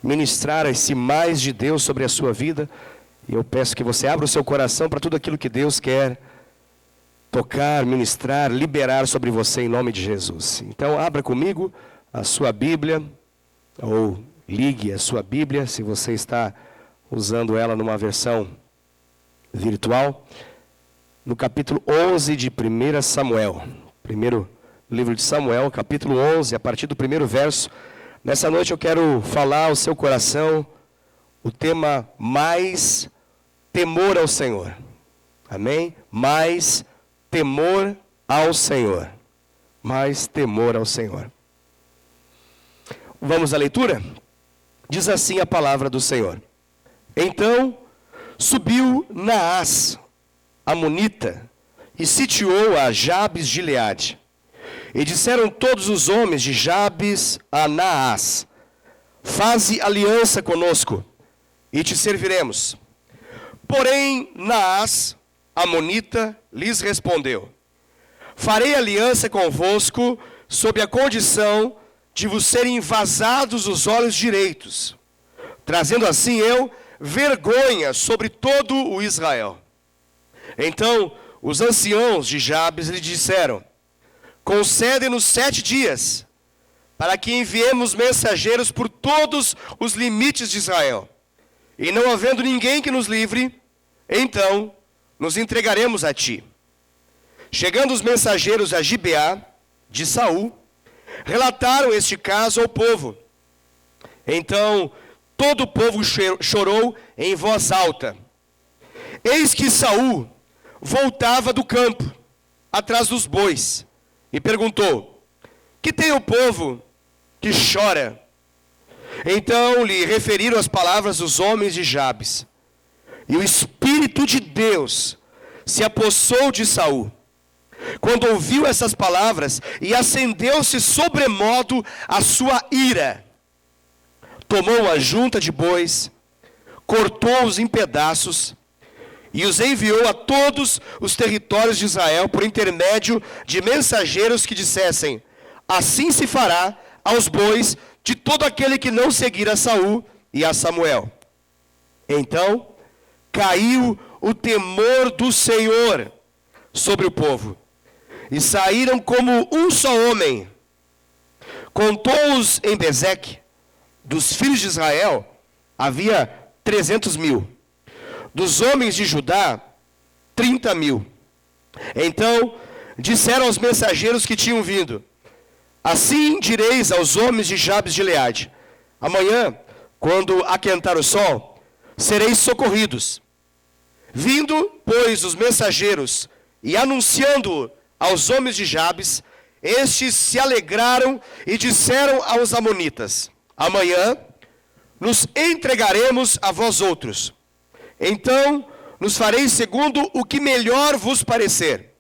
ministrar esse mais de Deus sobre a sua vida. E eu peço que você abra o seu coração para tudo aquilo que Deus quer tocar, ministrar, liberar sobre você em nome de Jesus. Então abra comigo a sua Bíblia, ou ligue a sua Bíblia, se você está usando ela numa versão virtual, no capítulo 11 de 1 Samuel. Primeiro livro de Samuel, capítulo 11, a partir do primeiro verso. Nessa noite eu quero falar ao seu coração o tema mais temor ao Senhor. Amém? Mais temor ao Senhor. Mais temor ao Senhor. Vamos à leitura? Diz assim a palavra do Senhor. Então subiu Naás, amonita, e sitiou a Jabes de Gileade. E disseram todos os homens de Jabes a Naás: faze aliança conosco, e te serviremos. Porém Naás, amonita, lhes respondeu: farei aliança convosco sob a condição de vos serem vazados os olhos direitos, trazendo assim eu vergonha sobre todo o Israel. Então os anciãos de Jabes lhe disseram: concede-nos 7 dias, para que enviemos mensageiros por todos os limites de Israel. E não havendo ninguém que nos livre, então nos entregaremos a ti. Chegando os mensageiros a Gibeá de Saul, relataram este caso ao povo. Então todo o povo chorou em voz alta. Eis que Saul voltava do campo, atrás dos bois, e perguntou: que tem o povo que chora? Então lhe referiram as palavras dos homens de Jabes. E o Espírito de Deus se apossou de Saul, quando ouviu essas palavras, e acendeu-se sobremodo a sua ira. Tomou a junta de bois, cortou-os em pedaços, e os enviou a todos os territórios de Israel por intermédio de mensageiros que dissessem: assim se fará aos bois de todo aquele que não seguir a Saul e a Samuel. Então caiu o temor do Senhor sobre o povo, e saíram como um só homem. Contou-os em Bezeque, dos filhos de Israel, havia 300.000. Dos homens de Judá, 30.000. Então disseram aos mensageiros que tinham vindo: assim direis aos homens de Jabes de Gileade: amanhã, quando aquentar o sol, sereis socorridos. Vindo, pois, os mensageiros e anunciando aos homens de Jabes, estes se alegraram e disseram aos amonitas: amanhã nos entregaremos a vós outros. Então nos fareis segundo o que melhor vos parecer.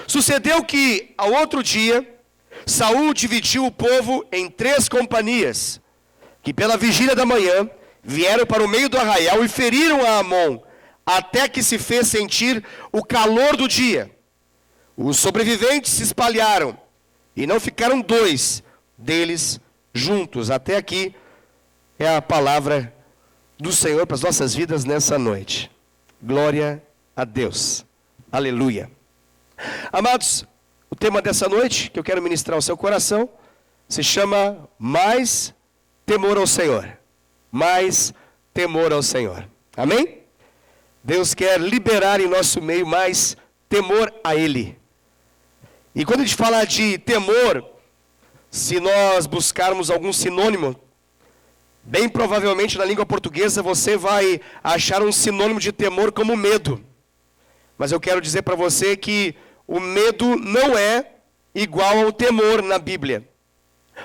Sucedeu que, ao outro dia, Saul dividiu o povo em 3 companhias, que pela vigília da manhã vieram para o meio do arraial e feriram a Amon, até que se fez sentir o calor do dia. Os sobreviventes se espalharam, e não ficaram 2 deles juntos. Até aqui é a palavra do Senhor para as nossas vidas nessa noite. Glória a Deus. Aleluia. Amados, o tema dessa noite que eu quero ministrar ao seu coração se chama mais temor ao Senhor. Mais temor ao Senhor. Amém? Deus quer liberar em nosso meio mais temor a Ele. E quando a gente fala de temor, se nós buscarmos algum sinônimo, bem provavelmente na língua portuguesa você vai achar um sinônimo de temor como medo. Mas eu quero dizer para você que o medo não é igual ao temor na Bíblia.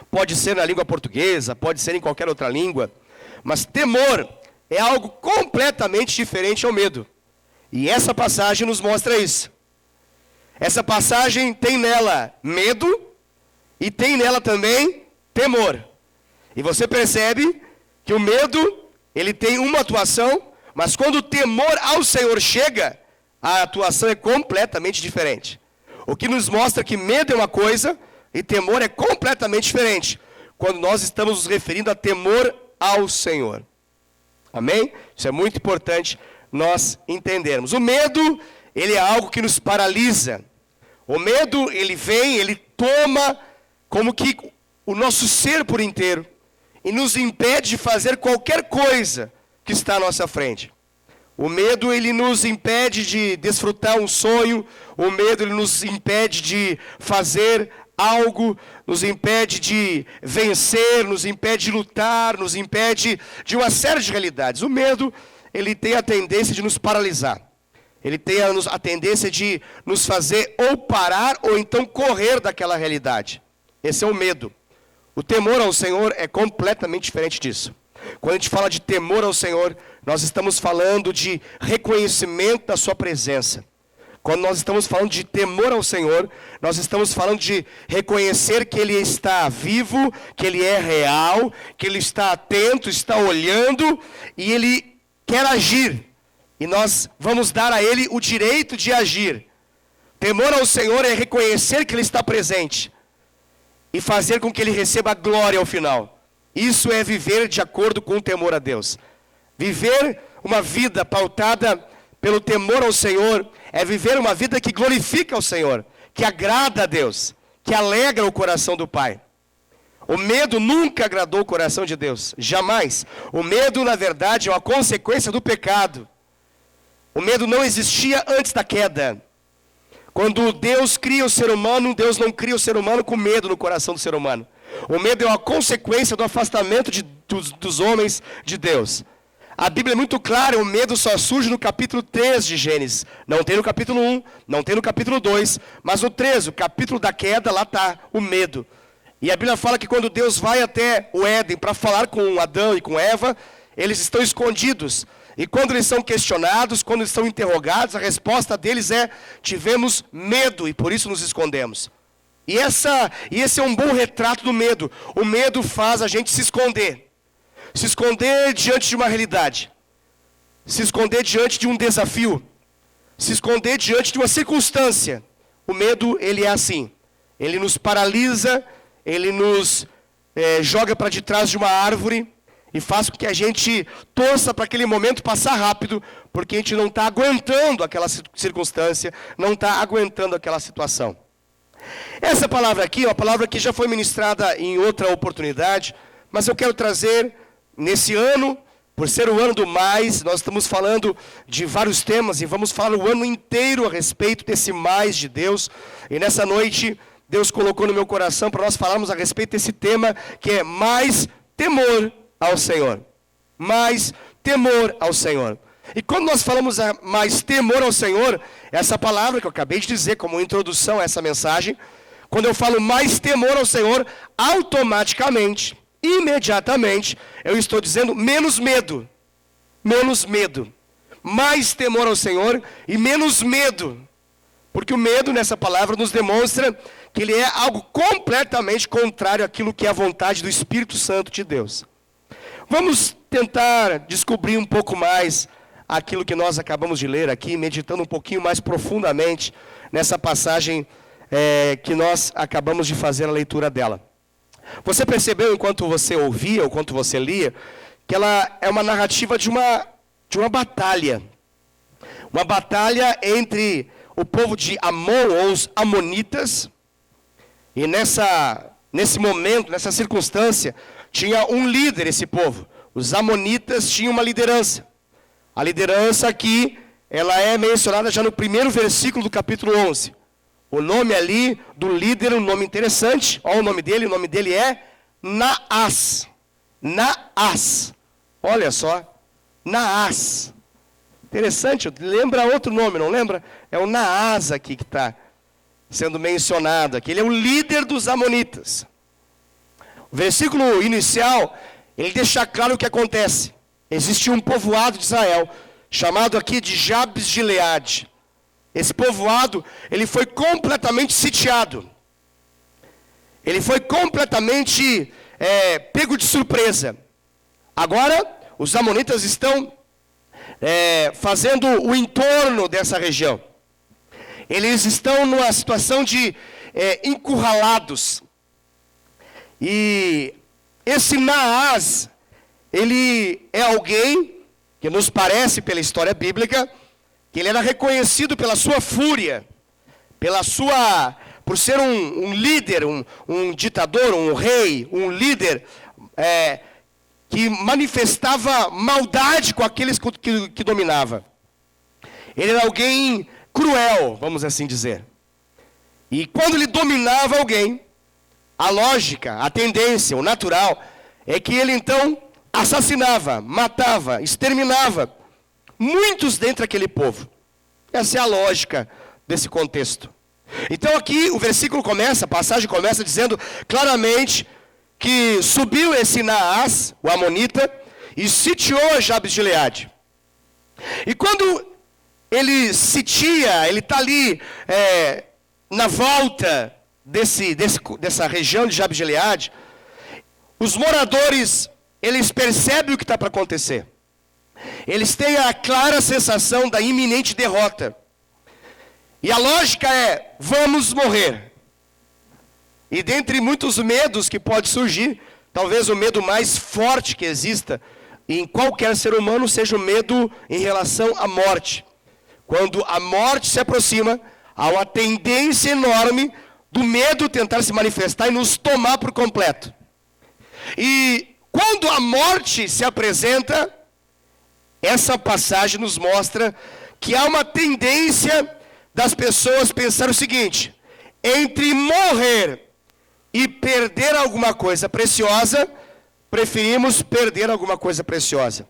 Pode ser na língua portuguesa, pode ser em qualquer outra língua, mas temor é algo completamente diferente ao medo. E essa passagem nos mostra isso. Essa passagem tem nela medo e tem nela também temor. E você percebe que o medo, ele tem uma atuação, mas quando o temor ao Senhor chega, a atuação é completamente diferente. O que nos mostra que medo é uma coisa e temor é completamente diferente. Quando nós estamos nos referindo a temor ao Senhor. Amém? Isso é muito importante nós entendermos. O medo, ele é algo que nos paralisa. O medo, ele vem, ele toma como que o nosso ser por inteiro e nos impede de fazer qualquer coisa que está à nossa frente. O medo, ele nos impede de desfrutar um sonho. O medo, ele nos impede de fazer algo, nos impede de vencer, nos impede de lutar, nos impede de uma série de realidades. O medo, ele tem a tendência de nos paralisar. Ele tem a tendência de nos fazer ou parar ou então correr daquela realidade. Esse é o medo. O temor ao Senhor é completamente diferente disso. Quando a gente fala de temor ao Senhor, nós estamos falando de reconhecimento da sua presença. Quando nós estamos falando de temor ao Senhor, nós estamos falando de reconhecer que Ele está vivo, que Ele é real, que Ele está atento, está olhando e Ele quer agir. E nós vamos dar a Ele o direito de agir. Temor ao Senhor é reconhecer que Ele está presente e fazer com que Ele receba a glória ao final. Isso é viver de acordo com o temor a Deus. Viver uma vida pautada pelo temor ao Senhor é viver uma vida que glorifica ao Senhor, que agrada a Deus, que alegra o coração do Pai. O medo nunca agradou o coração de Deus, jamais. O medo, na verdade, é uma consequência do pecado. O medo não existia antes da queda. Quando Deus cria o ser humano, Deus não cria o ser humano com medo no coração do ser humano. O medo é uma consequência do afastamento dos homens de Deus. A Bíblia é muito clara, o medo só surge no capítulo 3 de Gênesis. Não tem no capítulo 1, não tem no capítulo 2, mas no 3, o capítulo da queda, lá está o medo. E a Bíblia fala que quando Deus vai até o Éden para falar com Adão e com Eva, eles estão escondidos. E quando eles são questionados, quando eles são interrogados, a resposta deles é: tivemos medo e por isso nos escondemos. E esse é um bom retrato do medo. O medo faz a gente se esconder. Se esconder diante de uma realidade. Se esconder diante de um desafio. Se esconder diante de uma circunstância. O medo, ele é assim. Ele nos paralisa, ele nos joga para de trás de uma árvore e faz com que a gente torça para aquele momento passar rápido, porque a gente não está aguentando aquela circunstância, não está aguentando aquela situação. Essa palavra aqui é uma palavra que já foi ministrada em outra oportunidade, mas eu quero trazer nesse ano, por ser o ano do mais, nós estamos falando de vários temas e vamos falar o ano inteiro a respeito desse mais de Deus. E nessa noite, Deus colocou no meu coração para nós falarmos a respeito desse tema, que é mais temor ao Senhor. Mais temor ao Senhor. E quando nós falamos mais temor ao Senhor, essa palavra que eu acabei de dizer como introdução a essa mensagem, quando eu falo mais temor ao Senhor, automaticamente, imediatamente, eu estou dizendo menos medo. Menos medo. Mais temor ao Senhor e menos medo. Porque o medo nessa palavra nos demonstra que ele é algo completamente contrário àquilo que é a vontade do Espírito Santo de Deus. Vamos tentar descobrir um pouco mais aquilo que nós acabamos de ler aqui, meditando um pouquinho mais profundamente nessa passagem que nós acabamos de fazer a leitura dela. Você percebeu, enquanto você ouvia, ou enquanto você lia, que ela é uma narrativa de uma batalha. Uma batalha entre o povo de Amon, ou os Amonitas, e nesse momento, nessa circunstância, tinha um líder esse povo. Os Amonitas tinham uma liderança. A liderança aqui, ela é mencionada já no primeiro versículo do capítulo 11. O nome ali do líder, um nome interessante. Olha o nome dele é Naás. Naás. Olha só, Naás. Interessante, lembra outro nome, não lembra? É o Naás aqui que está sendo mencionado aqui. Ele é o líder dos Amonitas. O versículo inicial, ele deixa claro o que acontece. Existia um povoado de Israel, chamado aqui de Jabes de Gileade. Esse povoado, ele foi completamente sitiado. Ele foi completamente pego de surpresa. Agora, os amonitas estão fazendo o entorno dessa região. Eles estão numa situação de encurralados. E esse Naás, ele é alguém que nos parece, pela história bíblica, que ele era reconhecido pela sua fúria, por ser um líder, um ditador, um rei, um líder que manifestava maldade com aqueles que dominava. Ele era alguém cruel, vamos assim dizer. E quando ele dominava alguém, a lógica, a tendência, o natural, é que ele então assassinava, matava, exterminava muitos dentre aquele povo. Essa é a lógica desse contexto. Então aqui o versículo começa, a passagem começa dizendo claramente que subiu esse Naás, o amonita, e sitiou Jabes de Gileade. E quando ele sitia, ele está ali na volta dessa região de Jabes de Gileade, os moradores, eles percebem o que está para acontecer. Eles têm a clara sensação da iminente derrota. E a lógica é, vamos morrer. E dentre muitos medos que pode surgir, talvez o medo mais forte que exista em qualquer ser humano seja o medo em relação à morte. Quando a morte se aproxima, há uma tendência enorme do medo tentar se manifestar e nos tomar por completo. E quando a morte se apresenta, essa passagem nos mostra que há uma tendência das pessoas pensar o seguinte: entre morrer e perder alguma coisa preciosa, preferimos perder alguma coisa preciosa.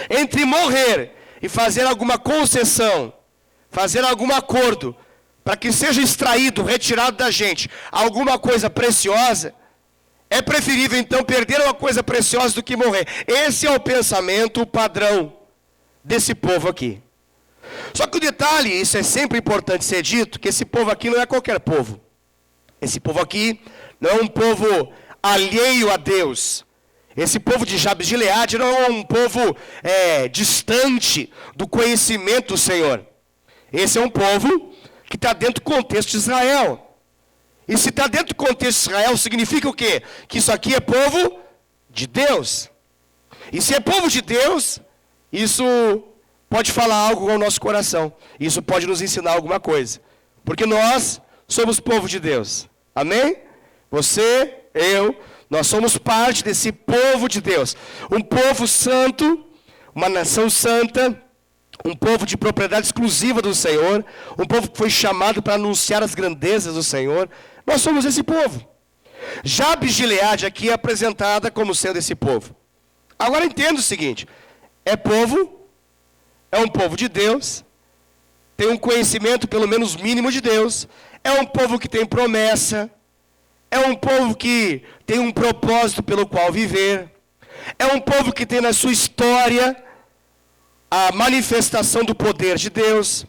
Entre morrer e fazer alguma concessão, fazer algum acordo, para que seja extraído, retirado da gente, alguma coisa preciosa, é preferível então perder uma coisa preciosa do que morrer. Esse é o pensamento, o padrão desse povo aqui. Só que o detalhe, isso é sempre importante ser dito, que esse povo aqui não é qualquer povo. Esse povo aqui não é um povo alheio a Deus. Esse povo de Jabes de Gileade não é um povo distante do conhecimento do Senhor. Esse é um povo que está dentro do contexto de Israel. E se está dentro do contexto de Israel, significa o quê? Que isso aqui é povo de Deus. E se é povo de Deus, isso pode falar algo ao nosso coração. Isso pode nos ensinar alguma coisa. Porque nós somos povo de Deus. Amém? Você, eu, nós somos parte desse povo de Deus. Um povo santo, uma nação santa, um povo de propriedade exclusiva do Senhor, um povo que foi chamado para anunciar as grandezas do Senhor. Nós somos esse povo. Jabes de Gileade aqui é apresentada como sendo esse povo. Agora entenda o seguinte: é um povo de Deus, tem um conhecimento pelo menos mínimo de Deus, é um povo que tem promessa, é um povo que tem um propósito pelo qual viver, é um povo que tem na sua história a manifestação do poder de Deus.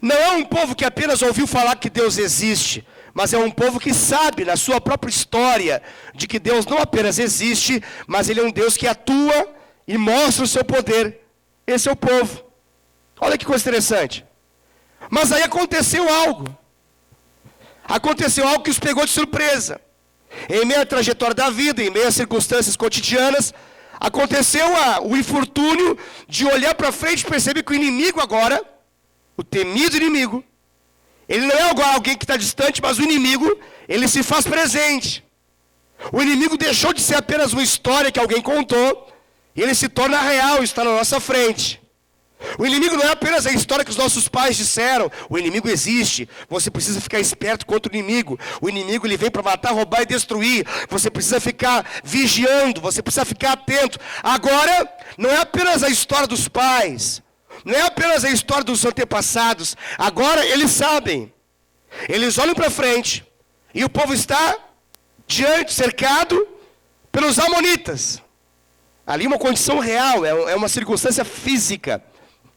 Não é um povo que apenas ouviu falar que Deus existe, mas é um povo que sabe na sua própria história de que Deus não apenas existe, mas Ele é um Deus que atua e mostra o seu poder. Esse é o povo. Olha que coisa interessante. Mas aí aconteceu algo. Aconteceu algo que os pegou de surpresa. Em meio à trajetória da vida, em meio às circunstâncias cotidianas, aconteceu o infortúnio de olhar para frente e perceber que o inimigo agora, o temido inimigo, ele não é agora alguém que está distante, mas o inimigo, ele se faz presente. O inimigo deixou de ser apenas uma história que alguém contou, e ele se torna real, está na nossa frente. O inimigo não é apenas a história que os nossos pais disseram. O inimigo existe. Você precisa ficar esperto contra o inimigo. O inimigo, ele vem para matar, roubar e destruir. Você precisa ficar vigiando. Você precisa ficar atento. Agora, não é apenas a história dos pais. Não é apenas a história dos antepassados. Agora, eles sabem. Eles olham para frente. E o povo está diante, cercado pelos amonitas. Ali uma condição real, é uma circunstância física.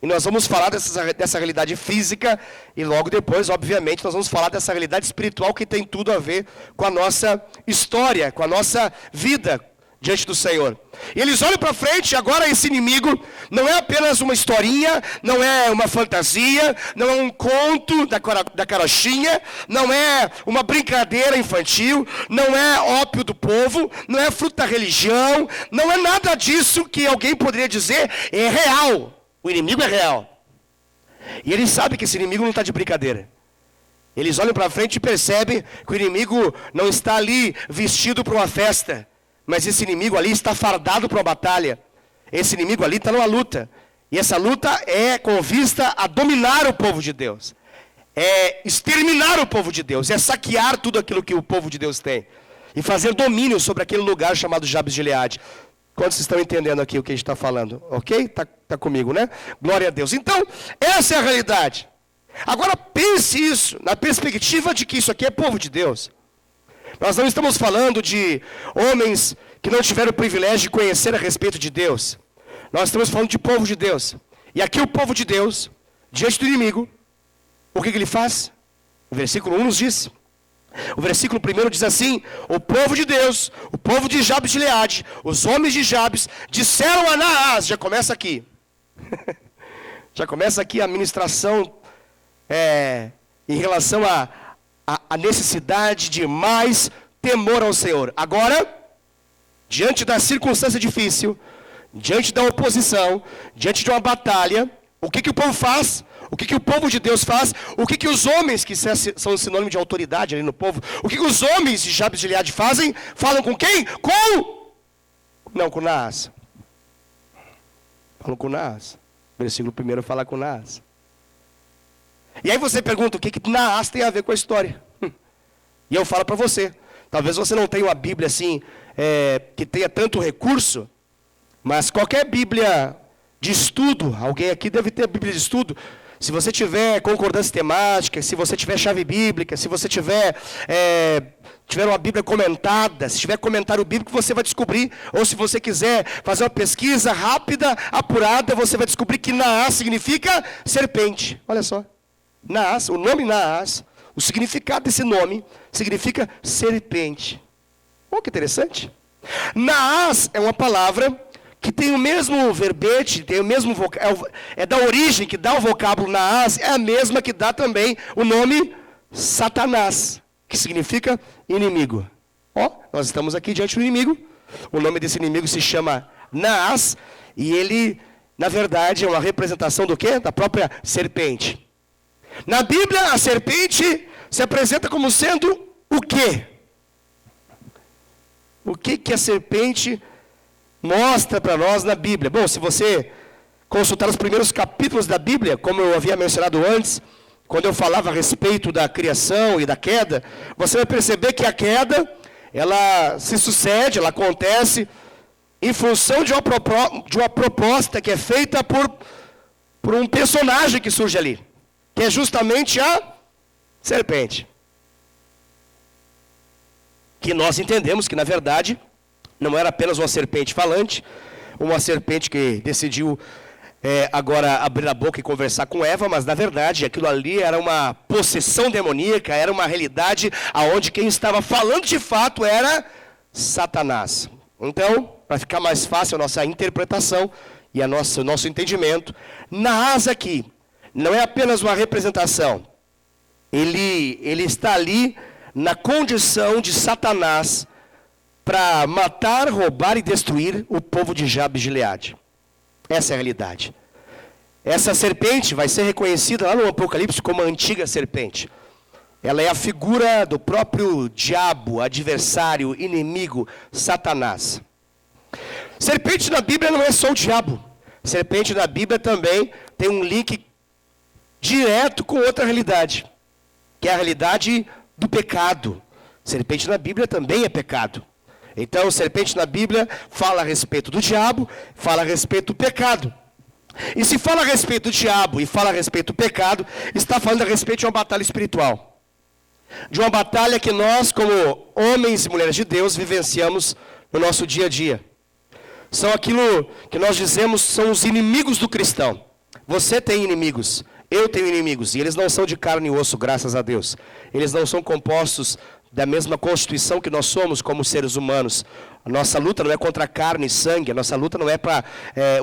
E nós vamos falar dessa realidade física e logo depois, obviamente, nós vamos falar dessa realidade espiritual que tem tudo a ver com a nossa história, com a nossa vida diante do Senhor. E eles olham para frente, e agora esse inimigo não é apenas uma historinha, não é uma fantasia, não é um conto da carochinha, não é uma brincadeira infantil, não é ópio do povo, não é fruto da religião, não é nada disso que alguém poderia dizer, é real. O inimigo é real. E eles sabem que esse inimigo não está de brincadeira. Eles olham para frente e percebem que o inimigo não está ali vestido para uma festa, mas esse inimigo ali está fardado para uma batalha. Esse inimigo ali está numa luta. E essa luta é com vista a dominar o povo de Deus. É exterminar o povo de Deus. É saquear tudo aquilo que o povo de Deus tem. E fazer domínio sobre aquele lugar chamado Jabes de Gileade. Quantos estão entendendo aqui o que a gente está falando? Ok? Tá comigo, né? Glória a Deus. Então, essa é a realidade. Agora pense isso na perspectiva de que isso aqui é povo de Deus. Nós não estamos falando de homens que não tiveram o privilégio de conhecer a respeito de Deus. Nós estamos falando de povo de Deus. E aqui o povo de Deus, diante do inimigo, o que ele faz? O versículo 1 nos diz. O versículo 1 diz assim: o povo de Deus, o povo de Jabes de Gileade, os homens de Jabes, disseram a Naás, já começa aqui. Já começa aqui a ministração em relação a necessidade de mais temor ao Senhor. Agora, diante da circunstância difícil, diante da oposição, diante de uma batalha, o que o povo faz? O que o povo de Deus faz? O que os homens, que são sinônimo de autoridade ali no povo, o que os homens de Jabes de Gileade fazem? Falam com quem? Com Naás. Falam com Naás. Versículo 1 fala com Naás. E aí você pergunta, o que Naás tem a ver com a história? E eu falo para você, talvez você não tenha uma Bíblia assim, que tenha tanto recurso, mas qualquer Bíblia de estudo, alguém aqui deve ter Bíblia de estudo, se você tiver concordância temática, se você tiver chave bíblica, se você tiver uma Bíblia comentada, se tiver comentário bíblico, você vai descobrir, ou se você quiser fazer uma pesquisa rápida, apurada, você vai descobrir que Naás significa serpente. Olha só. Naás, o nome Naás, o significado desse nome significa serpente. Olha que interessante. Naás é uma palavra que tem o mesmo verbete, tem o mesmo é da origem que dá o vocábulo Naás, é a mesma que dá também o nome Satanás, que significa inimigo. Nós estamos aqui diante do inimigo. O nome desse inimigo se chama Naás, e ele, na verdade, é uma representação do quê? Da própria serpente. Na Bíblia, a serpente se apresenta como sendo o quê? O que a serpente mostra para nós na Bíblia? Bom, se você consultar os primeiros capítulos da Bíblia, como eu havia mencionado antes, quando eu falava a respeito da criação e da queda, você vai perceber que a queda, ela se sucede, ela acontece em função de uma proposta que é feita por um personagem que surge ali, que é justamente a serpente. Que nós entendemos que, na verdade, não era apenas uma serpente falante, uma serpente que decidiu agora abrir a boca e conversar com Eva, mas, na verdade, aquilo ali era uma possessão demoníaca, era uma realidade onde quem estava falando de fato era Satanás. Então, para ficar mais fácil a nossa interpretação e o nosso entendimento, Naás aqui não é apenas uma representação, ele está ali na condição de Satanás para matar, roubar e destruir o povo de Jabes de Gileade. Essa é a realidade. Essa serpente vai ser reconhecida lá no Apocalipse como a antiga serpente. Ela é a figura do próprio diabo, adversário, inimigo, Satanás. Serpente na Bíblia não é só o diabo. Serpente na Bíblia também tem um link direto com outra realidade, que é a realidade do pecado. Serpente na Bíblia também é pecado. Então, serpente na Bíblia fala a respeito do diabo, fala a respeito do pecado. E se fala a respeito do diabo e fala a respeito do pecado, está falando a respeito de uma batalha espiritual. De uma batalha que nós, como homens e mulheres de Deus, vivenciamos no nosso dia a dia. São aquilo que nós dizemos são os inimigos do cristão. Você tem inimigos, eu tenho inimigos, e eles não são de carne e osso, graças a Deus. Eles não são compostos da mesma constituição que nós somos como seres humanos. A nossa luta não é contra carne e sangue, a nossa luta não é para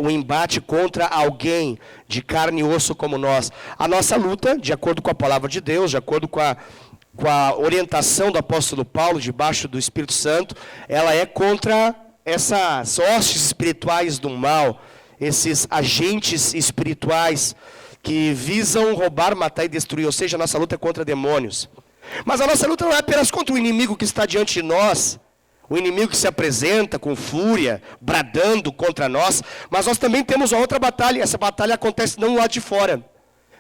um embate contra alguém de carne e osso como nós. A nossa luta, de acordo com a palavra de Deus, de acordo com a orientação do apóstolo Paulo, debaixo do Espírito Santo, ela é contra essas hostes espirituais do mal, esses agentes espirituais que visam roubar, matar e destruir, ou seja, a nossa luta é contra demônios. Mas a nossa luta não é apenas contra o inimigo que está diante de nós, o inimigo que se apresenta com fúria, bradando contra nós, mas nós também temos uma outra batalha. Essa batalha acontece não no lado de fora,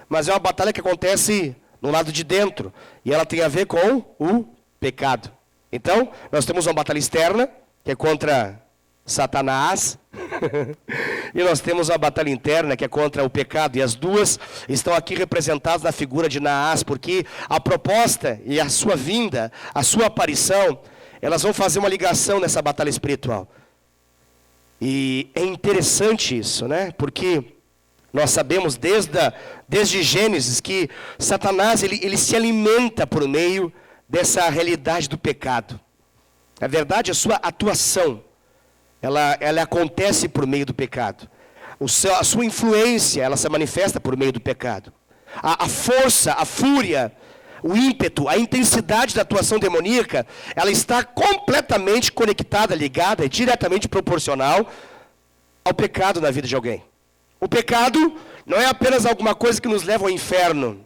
mas é uma batalha que acontece no lado de dentro, e ela tem a ver com o pecado. Então, nós temos uma batalha externa, que é contra Satanás, e nós temos uma batalha interna, que é contra o pecado, e as duas estão aqui representadas na figura de Naás, porque a proposta e a sua vinda, a sua aparição, elas vão fazer uma ligação nessa batalha espiritual. E é interessante isso, né? Porque nós sabemos desde Gênesis que Satanás ele se alimenta por meio dessa realidade do pecado. Na verdade, a sua atuação, ela acontece por meio do pecado. A sua influência, ela se manifesta por meio do pecado. A força, a fúria, o ímpeto, a intensidade da atuação demoníaca, ela está completamente conectada, ligada e diretamente proporcional ao pecado na vida de alguém. O pecado não é apenas alguma coisa que nos leva ao inferno,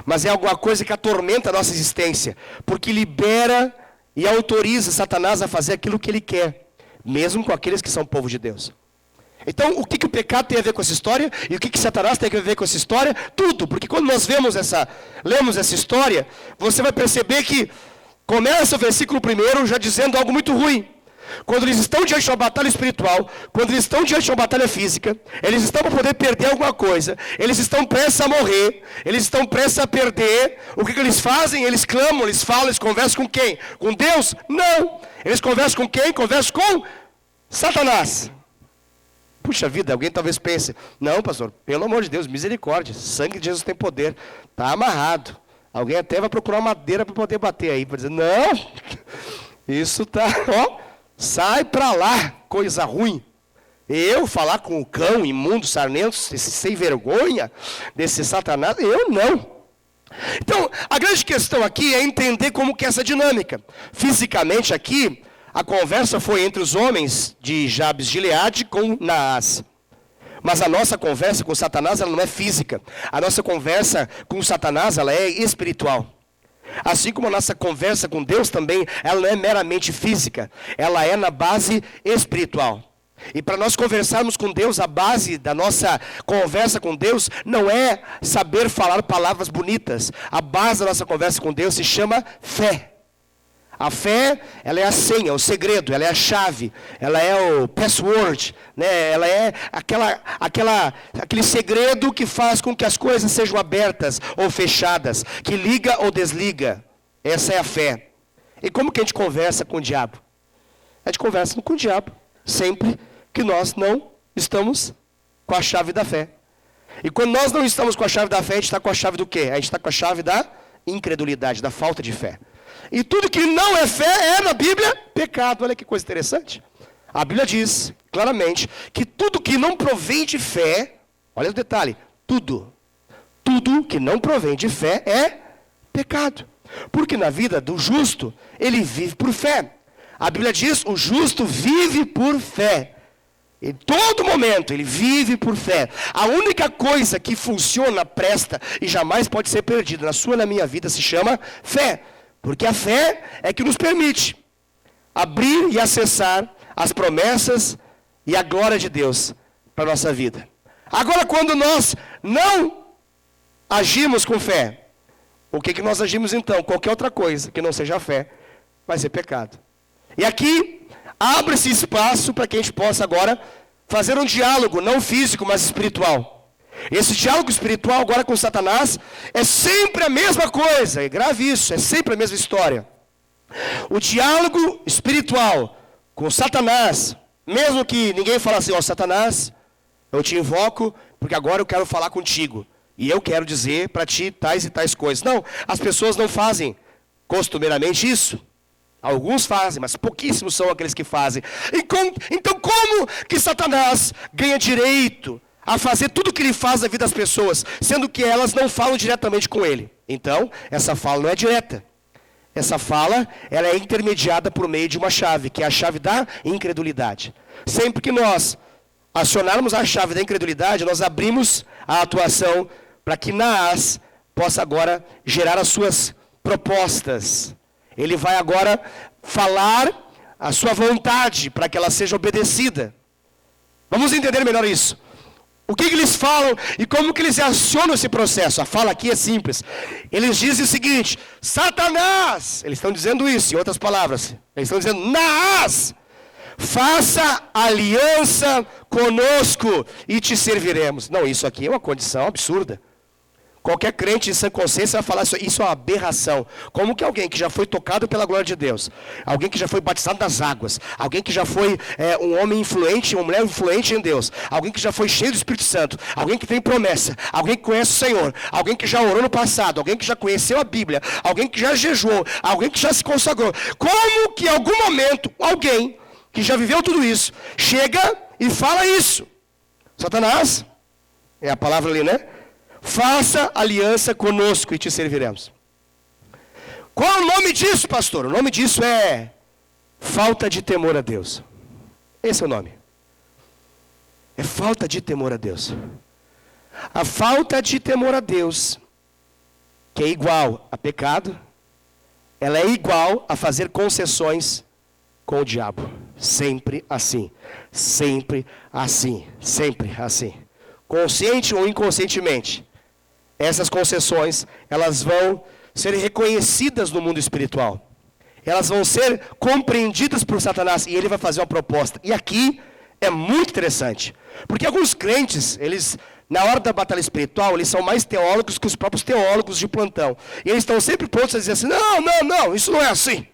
mas é alguma coisa que atormenta a nossa existência, porque libera e autoriza Satanás a fazer aquilo que ele quer, mesmo com aqueles que são povo de Deus. Então, o que o pecado tem a ver com essa história? E o que Satanás tem a ver com essa história? Tudo, porque quando nós lemos essa história, você vai perceber que começa o versículo 1 já dizendo algo muito ruim. Quando eles estão diante de uma batalha espiritual, quando eles estão diante de uma batalha física, eles estão para poder perder alguma coisa, eles estão prestes a morrer, eles estão prestes a perder, o que eles fazem? Eles clamam, eles falam, eles conversam com quem? Com Deus? Não! Eles conversam com quem? Conversam com Satanás. Puxa vida, alguém talvez pense, não pastor, pelo amor de Deus, misericórdia, sangue de Jesus tem poder, está amarrado. Alguém até vai procurar uma madeira para poder bater aí, para dizer, não, isso está, ó, sai para lá, coisa ruim. Eu falar com o cão imundo, sarnento, esse sem vergonha, desse Satanás, eu não. Então, a grande questão aqui é entender como que é essa dinâmica. Fisicamente aqui, a conversa foi entre os homens de Jabes de Gileade com Naás. Mas a nossa conversa com Satanás, ela não é física. A nossa conversa com Satanás, ela é espiritual. Assim como a nossa conversa com Deus também, ela não é meramente física. Ela é na base espiritual. E para nós conversarmos com Deus, a base da nossa conversa com Deus não é saber falar palavras bonitas. A base da nossa conversa com Deus se chama fé. A fé, ela é a senha, o segredo, ela é a chave, ela é o password, né? Ela é aquele segredo que faz com que as coisas sejam abertas ou fechadas, que liga ou desliga. Essa é a fé. E como que a gente conversa com o diabo? A gente conversa com o diabo, sempre que nós não estamos com a chave da fé. E quando nós não estamos com a chave da fé, a gente está com a chave do quê? A gente está com a chave da incredulidade, da falta de fé. E tudo que não é fé é, na Bíblia, pecado. Olha que coisa interessante. A Bíblia diz claramente que tudo que não provém de fé, olha o detalhe, tudo que não provém de fé é pecado. Porque na vida do justo, ele vive por fé. A Bíblia diz, o justo vive por fé. Em todo momento, ele vive por fé. A única coisa que funciona, presta e jamais pode ser perdida na sua e na minha vida se chama fé. Porque a fé é que nos permite abrir e acessar as promessas e a glória de Deus para a nossa vida. Agora, quando nós não agimos com fé, o que nós agimos então? Qualquer outra coisa que não seja a fé vai ser pecado. E aqui, abre-se espaço para que a gente possa agora fazer um diálogo, não físico, mas espiritual. Esse diálogo espiritual agora com Satanás é sempre a mesma coisa, é grave isso, é sempre a mesma história. O diálogo espiritual com Satanás, mesmo que ninguém fale assim, ó Satanás, eu te invoco porque agora eu quero falar contigo. E eu quero dizer para ti tais e tais coisas. Não, as pessoas não fazem costumeiramente isso. Alguns fazem, mas pouquíssimos são aqueles que fazem. Então como que Satanás ganha direito a fazer tudo o que ele faz na vida das pessoas, sendo que elas não falam diretamente com ele? Então, essa fala não é direta. Essa fala, ela é intermediada por meio de uma chave, que é a chave da incredulidade. Sempre que nós acionarmos a chave da incredulidade, nós abrimos a atuação para que Naás possa agora gerar as suas propostas. Ele vai agora falar a sua vontade para que ela seja obedecida. Vamos entender melhor isso. O que eles falam e como que eles acionam esse processo? A fala aqui é simples. Eles dizem o seguinte: Satanás, eles estão dizendo isso, em outras palavras. Eles estão dizendo: Naás, faça aliança conosco e te serviremos. Não, isso aqui é uma condição absurda. Qualquer crente de sã consciência vai falar isso é uma aberração. Como que alguém que já foi tocado pela glória de Deus, alguém que já foi batizado nas águas, alguém que já foi um homem influente, uma mulher influente em Deus, alguém que já foi cheio do Espírito Santo, alguém que tem promessa, alguém que conhece o Senhor, alguém que já orou no passado, alguém que já conheceu a Bíblia, alguém que já jejuou, alguém que já se consagrou. Como que em algum momento, alguém que já viveu tudo isso, chega e fala isso? Satanás, é a palavra ali, né? Faça aliança conosco e te serviremos. Qual é o nome disso, pastor? O nome disso é falta de temor a Deus. Esse é o nome. É falta de temor a Deus. A falta de temor a Deus, que é igual a pecado, ela é igual a fazer concessões com o diabo. Sempre assim. Sempre assim. Sempre assim. Consciente ou inconscientemente. Essas concessões, elas vão ser reconhecidas no mundo espiritual. Elas vão ser compreendidas por Satanás e ele vai fazer uma proposta. E aqui é muito interessante. Porque alguns crentes, eles, na hora da batalha espiritual, eles são mais teólogos que os próprios teólogos de plantão. E eles estão sempre prontos a dizer assim: não, isso não é assim.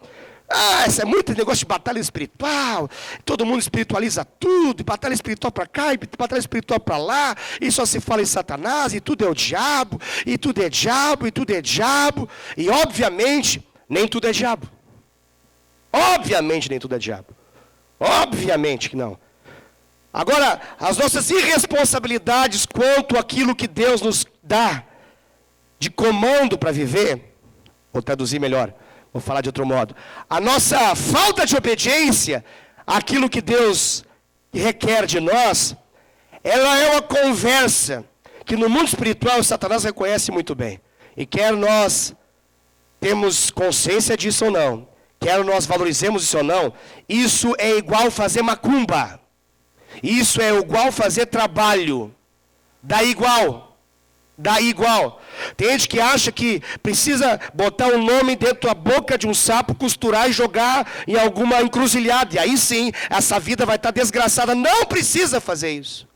Isso é muito negócio de batalha espiritual, todo mundo espiritualiza tudo, e batalha espiritual para cá, e batalha espiritual para lá, e só se fala em Satanás, e tudo é o diabo, e tudo é diabo, e tudo é diabo, e obviamente, nem tudo é diabo. Obviamente nem tudo é diabo. Obviamente que não. Agora, as nossas irresponsabilidades quanto àquilo que Deus nos dá de comando para viver, vou traduzir melhor, vou falar de outro modo. A nossa falta de obediência àquilo que Deus requer de nós, ela é uma conversa que no mundo espiritual Satanás reconhece muito bem. E quer nós temos consciência disso ou não, quer nós valorizemos isso ou não, isso é igual fazer macumba. Isso é igual fazer trabalho. Dá igual. Tem gente que acha que precisa botar um nome dentro da boca de um sapo, costurar e jogar em alguma encruzilhada. E aí sim, essa vida vai estar desgraçada. Não precisa fazer isso.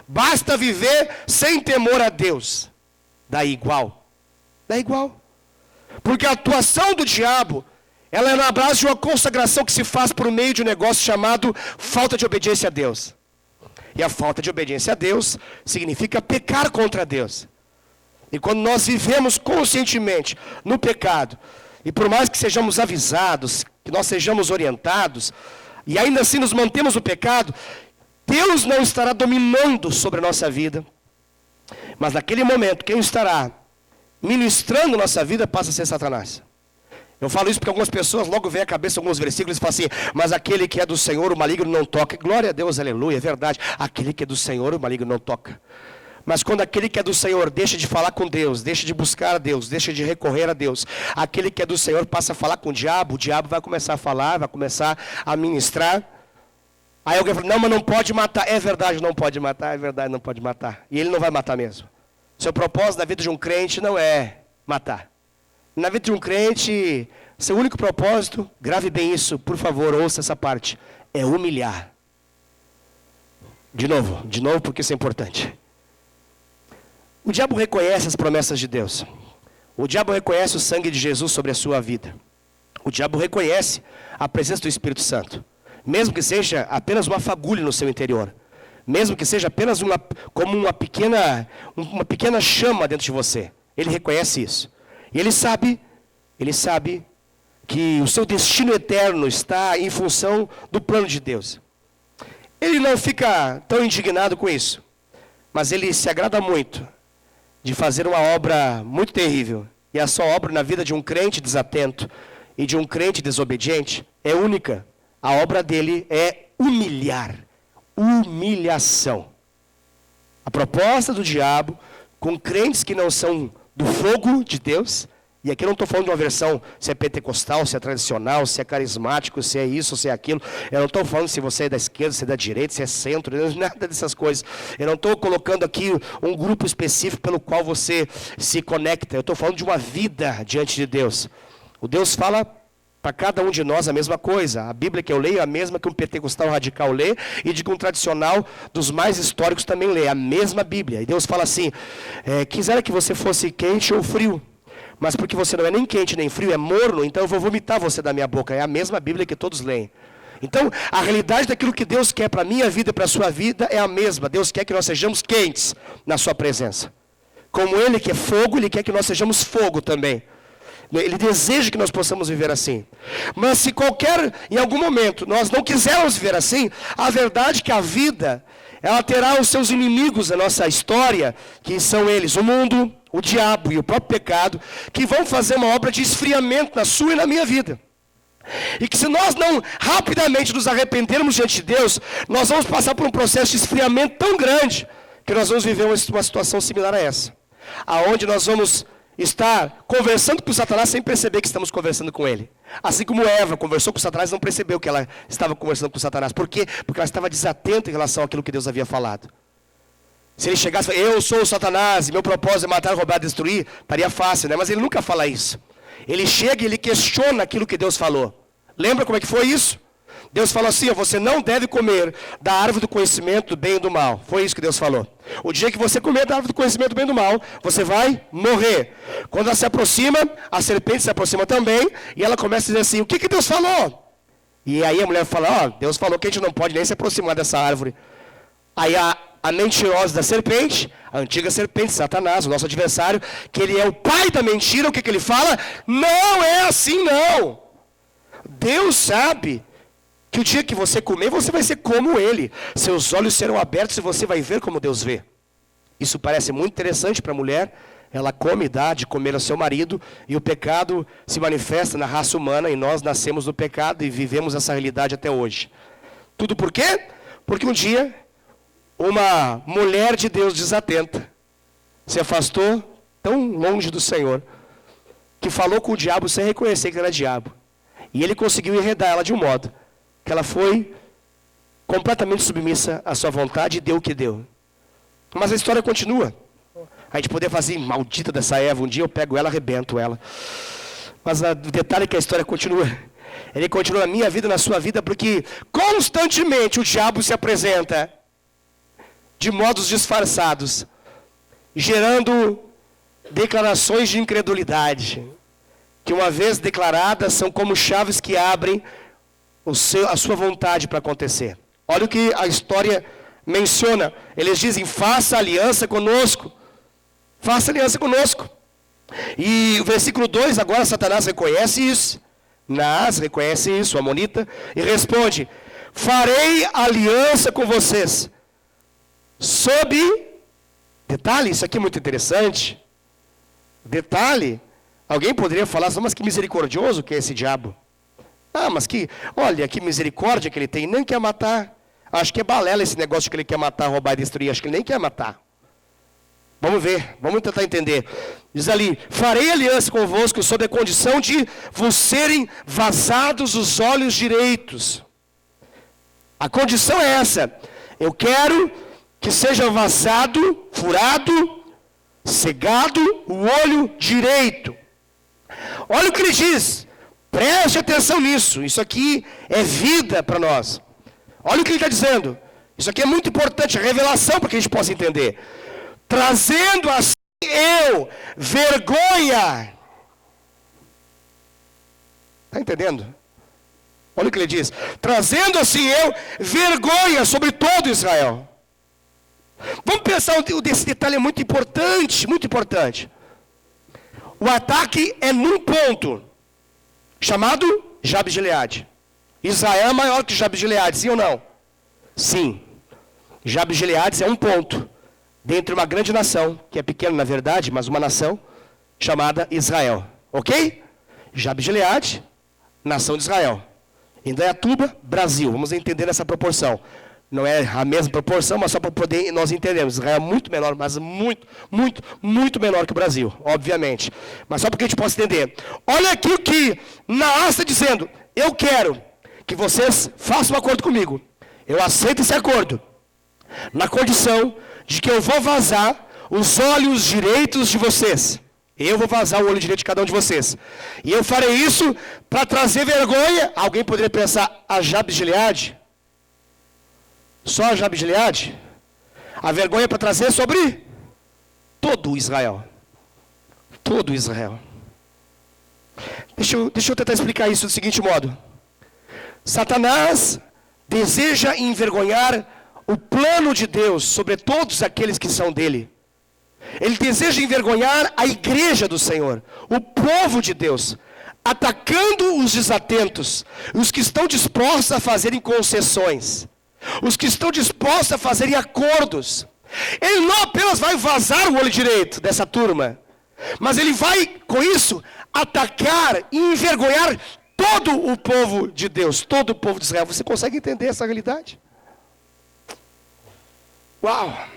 Basta viver sem temor a Deus. Dá igual. Porque a atuação do diabo, ela é na base de uma consagração que se faz por meio de um negócio chamado falta de obediência a Deus. E a falta de obediência a Deus significa pecar contra Deus. E quando nós vivemos conscientemente no pecado, e por mais que sejamos avisados, que nós sejamos orientados, e ainda assim nos mantemos no pecado, Deus não estará dominando sobre a nossa vida. Mas naquele momento, quem estará ministrando nossa vida passa a ser Satanás. Eu falo isso porque algumas pessoas logo vêm à cabeça alguns versículos e falam assim: mas aquele que é do Senhor, o maligno não toca. Glória a Deus, aleluia, é verdade. Aquele que é do Senhor, o maligno não toca. Mas quando aquele que é do Senhor deixa de falar com Deus, deixa de buscar a Deus, deixa de recorrer a Deus, aquele que é do Senhor passa a falar com o diabo vai começar a falar, vai começar a ministrar. Aí alguém fala: não, mas não pode matar. É verdade, não pode matar, é verdade, não pode matar. E ele não vai matar mesmo. Seu propósito na vida de um crente não é matar. Na vida de um crente, seu único propósito, grave bem isso, por favor, ouça essa parte, é humilhar. De novo, porque isso é importante. O diabo reconhece as promessas de Deus. O diabo reconhece o sangue de Jesus sobre a sua vida. O diabo reconhece a presença do Espírito Santo. Mesmo que seja apenas uma fagulha no seu interior. Mesmo que seja apenas como uma pequena chama dentro de você. Ele reconhece isso. E ele sabe que o seu destino eterno está em função do plano de Deus. Ele não fica tão indignado com isso, mas ele se agrada muito de fazer uma obra muito terrível. E a sua obra na vida de um crente desatento e de um crente desobediente é única. A obra dele é humilhar, humilhação. A proposta do diabo com crentes que não são do fogo de Deus, e aqui eu não estou falando de uma versão se é pentecostal, se é tradicional, se é carismático, se é isso, se é aquilo. Eu não estou falando se você é da esquerda, se é da direita, se é centro, nada dessas coisas. Eu não estou colocando aqui um grupo específico pelo qual você se conecta. Eu estou falando de uma vida diante de Deus. O Deus fala para cada um de nós a mesma coisa. A Bíblia que eu leio é a mesma que um pentecostal radical lê e de que um tradicional dos mais históricos também lê. A mesma Bíblia. E Deus fala assim, quisera que você fosse quente ou frio. Mas porque você não é nem quente nem frio, é morno, então eu vou vomitar você da minha boca. É a mesma Bíblia que todos leem. Então, a realidade daquilo que Deus quer para a minha vida e para a sua vida é a mesma. Deus quer que nós sejamos quentes na sua presença. Como Ele que é fogo, Ele quer que nós sejamos fogo também. Ele deseja que nós possamos viver assim. Mas se em algum momento, nós não quisermos viver assim, a verdade é que a vida, ela terá os seus inimigos na nossa história, que são eles, o mundo, o diabo e o próprio pecado, que vão fazer uma obra de esfriamento na sua e na minha vida. E que se nós não rapidamente nos arrependermos diante de Deus, nós vamos passar por um processo de esfriamento tão grande, que nós vamos viver uma situação similar a essa. Aonde nós vamos estar conversando com Satanás sem perceber que estamos conversando com ele. Assim como Eva conversou com Satanás e não percebeu que ela estava conversando com Satanás. Por quê? Porque ela estava desatenta em relação àquilo que Deus havia falado. Se ele chegasse e falar, eu sou o Satanás, e meu propósito é matar, roubar, destruir, estaria fácil, né? Mas ele nunca fala isso. Ele chega e ele questiona aquilo que Deus falou. Lembra como é que foi isso? Deus falou assim, você não deve comer da árvore do conhecimento do bem e do mal. Foi isso que Deus falou. O dia que você comer da árvore do conhecimento do bem e do mal, você vai morrer. Quando ela se aproxima, a serpente se aproxima também, e ela começa a dizer assim, o que Deus falou? E aí a mulher fala, Deus falou que a gente não pode nem se aproximar dessa árvore. Aí a mentirosa da serpente, a antiga serpente, Satanás, o nosso adversário, que ele é o pai da mentira, o que ele fala? Não é assim não. Deus sabe que o dia que você comer, você vai ser como ele. Seus olhos serão abertos e você vai ver como Deus vê. Isso parece muito interessante para a mulher. Ela come e dá de comer ao seu marido. E o pecado se manifesta na raça humana. E nós nascemos no pecado e vivemos essa realidade até hoje. Tudo por quê? Porque um dia, uma mulher de Deus desatenta se afastou tão longe do Senhor, que falou com o diabo sem reconhecer que era diabo. E ele conseguiu enredar ela de um modo que ela foi completamente submissa à sua vontade e deu o que deu. Mas a história continua. A gente poder fazer, maldita dessa Eva, um dia eu pego ela, arrebento ela. Mas o detalhe é que a história continua. Ele continua na minha vida, na sua vida, porque constantemente o diabo se apresenta de modos disfarçados, gerando declarações de incredulidade, que uma vez declaradas são como chaves que abrem a sua vontade para acontecer. Olha o que a história menciona. Eles dizem, faça aliança conosco. Faça aliança conosco. E o versículo 2, agora Satanás reconhece isso. Naás reconhece isso, a amonita, e responde, farei aliança com vocês. Sob, detalhe, isso aqui é muito interessante. Detalhe, alguém poderia falar, mas que misericordioso que é esse diabo. Mas olha, que misericórdia que ele tem, nem quer matar. Acho que é balela esse negócio que ele quer matar, roubar e destruir, acho que ele nem quer matar. Vamos ver, vamos tentar entender. Diz ali, farei aliança convosco sob a condição de vos serem vazados os olhos direitos. A condição é essa, eu quero que seja vazado, furado, cegado o olho direito. Olha o que ele diz. Preste atenção nisso. Isso aqui é vida para nós. Olha o que ele está dizendo. Isso aqui é muito importante, a revelação para que a gente possa entender. Trazendo assim eu vergonha. Está entendendo? Olha o que ele diz. Trazendo assim eu vergonha sobre todo Israel. Vamos pensar, esse detalhe é muito importante, muito importante. O ataque é num ponto. chamado Jabes-Gileade. Israel é maior que Jabes-Gileade, sim ou não? Sim. Jabes-Gileade é um ponto dentro de uma grande nação, que é pequena na verdade, mas uma nação chamada Israel. Ok? Jabes-Gileade, nação de Israel. Indaiatuba, Brasil. Vamos entender essa proporção. Não é a mesma proporção, mas só para poder nós entendermos. Israel é muito menor, mas muito menor que o Brasil, obviamente. Mas só para que a gente possa entender. Olha aqui o que Naás está dizendo. Eu quero que vocês façam um acordo comigo. Eu aceito esse acordo. Na condição de que eu vou vazar os olhos direitos de vocês. Eu vou vazar o olho direito de cada um de vocês. E eu farei isso para trazer vergonha. Alguém poderia pensar, a Jabes-Gileade? Só a Jabes-Gileade? A vergonha para trazer sobre todo o Israel. Todo o Israel. Deixa eu tentar explicar isso do seguinte modo. Satanás deseja envergonhar o plano de Deus sobre todos aqueles que são dele. Ele deseja envergonhar a igreja do Senhor, o povo de Deus, atacando os desatentos, os que estão dispostos a fazerem concessões, os que estão dispostos a fazerem acordos. Ele não apenas vai vazar o olho direito dessa turma, mas ele vai, com isso, atacar e envergonhar todo o povo de Deus, todo o povo de Israel. Você consegue entender essa realidade? Uau!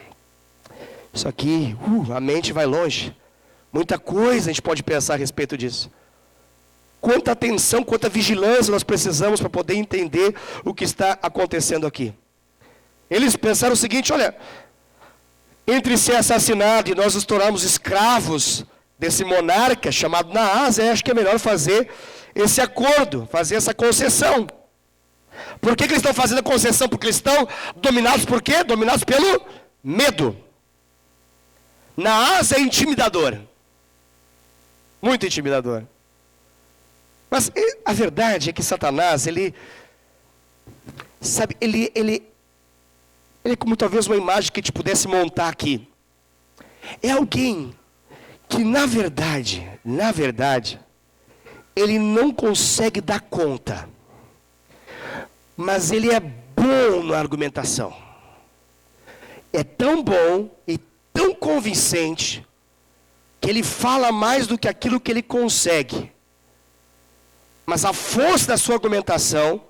Isso aqui, a mente vai longe. Muita coisa a gente pode pensar a respeito disso. Quanta atenção, quanta vigilância nós precisamos para poder entender o que está acontecendo aqui. Eles pensaram o seguinte, olha, entre ser assassinado e nós nos tornarmos escravos desse monarca chamado Naás, acho que é melhor fazer esse acordo, fazer essa concessão. Por que eles estão fazendo a concessão? Porque eles estão dominados por quê? Dominados pelo medo. Naás é intimidador. Muito intimidador. Mas a verdade é que Satanás, ele é como talvez uma imagem que a gente pudesse montar aqui. É alguém que na verdade, ele não consegue dar conta. Mas ele é bom na argumentação. É tão bom e tão convincente que ele fala mais do que aquilo que ele consegue. Mas a força da sua argumentação,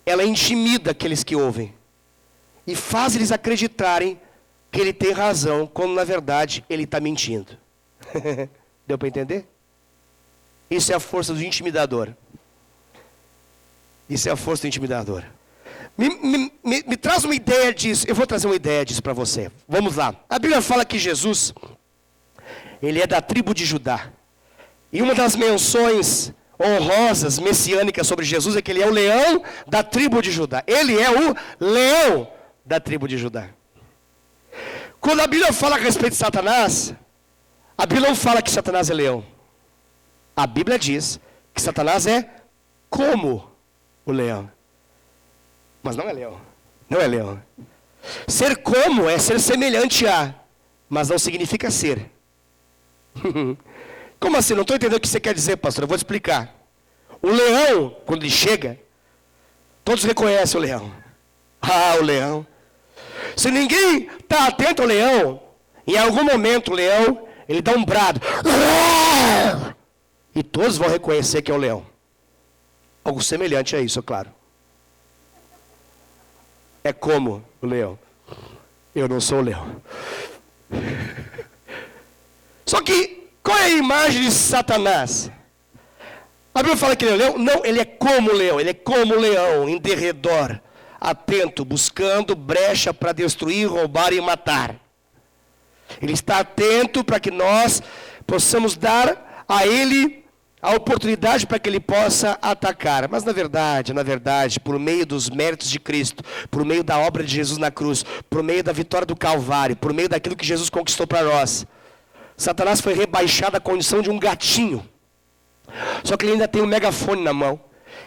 ela intimida aqueles que ouvem. E faz eles acreditarem que ele tem razão, quando na verdade ele está mentindo. Deu para entender? Isso é a força do intimidador. Isso é a força do intimidador. Me traz uma ideia disso. Eu vou trazer uma ideia disso para você. Vamos lá. A Bíblia fala que Jesus, ele é da tribo de Judá. E uma das menções honrosas, messiânicas sobre Jesus é que ele é o leão da tribo de Judá. Ele é o leão da tribo de Judá. Quando a Bíblia fala a respeito de Satanás, a Bíblia não fala que Satanás é leão. A Bíblia diz que Satanás é como o leão. Mas não é leão. Não é leão. Ser como é ser semelhante a, mas não significa ser. Como assim? Não estou entendendo o que você quer dizer, pastor. Eu vou te explicar. O leão, quando ele chega, todos reconhecem o leão. Ah, o leão. Se ninguém está atento ao leão, em algum momento o leão, ele dá um brado. E todos vão reconhecer que é o leão. Algo semelhante a isso, é claro. É como o leão. Eu não sou o leão. Só que, qual é a imagem de Satanás? A Bíblia fala que ele é leão? Não, ele é como o leão. Ele é como o leão, em derredor, atento, buscando brecha para destruir, roubar e matar. Ele está atento para que nós possamos dar a ele a oportunidade para que ele possa atacar. Mas na verdade, por meio dos méritos de Cristo, por meio da obra de Jesus na cruz, por meio da vitória do Calvário, por meio daquilo que Jesus conquistou para nós, Satanás foi rebaixado à condição de um gatinho. Só que ele ainda tem um megafone na mão.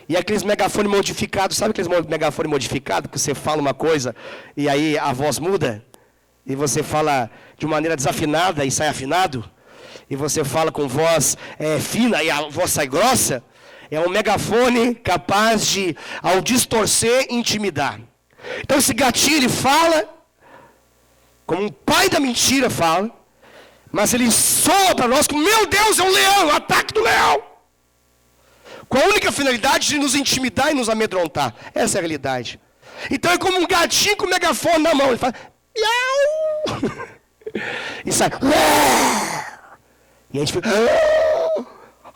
E aqueles megafones modificados, sabe aqueles megafones modificados que você fala uma coisa e aí a voz muda? E você fala de maneira desafinada e sai afinado? E você fala com voz fina e a voz sai grossa? é um megafone capaz de, ao distorcer, intimidar. Então esse gatinho, ele fala, como um pai da mentira fala, mas ele soa para nós como, meu Deus, é um leão, o ataque do leão. Com a única finalidade de nos intimidar e nos amedrontar. Essa é a realidade. Então é como um gatinho com o megafone na mão. Ele fala, miau. E sai. E a gente fica,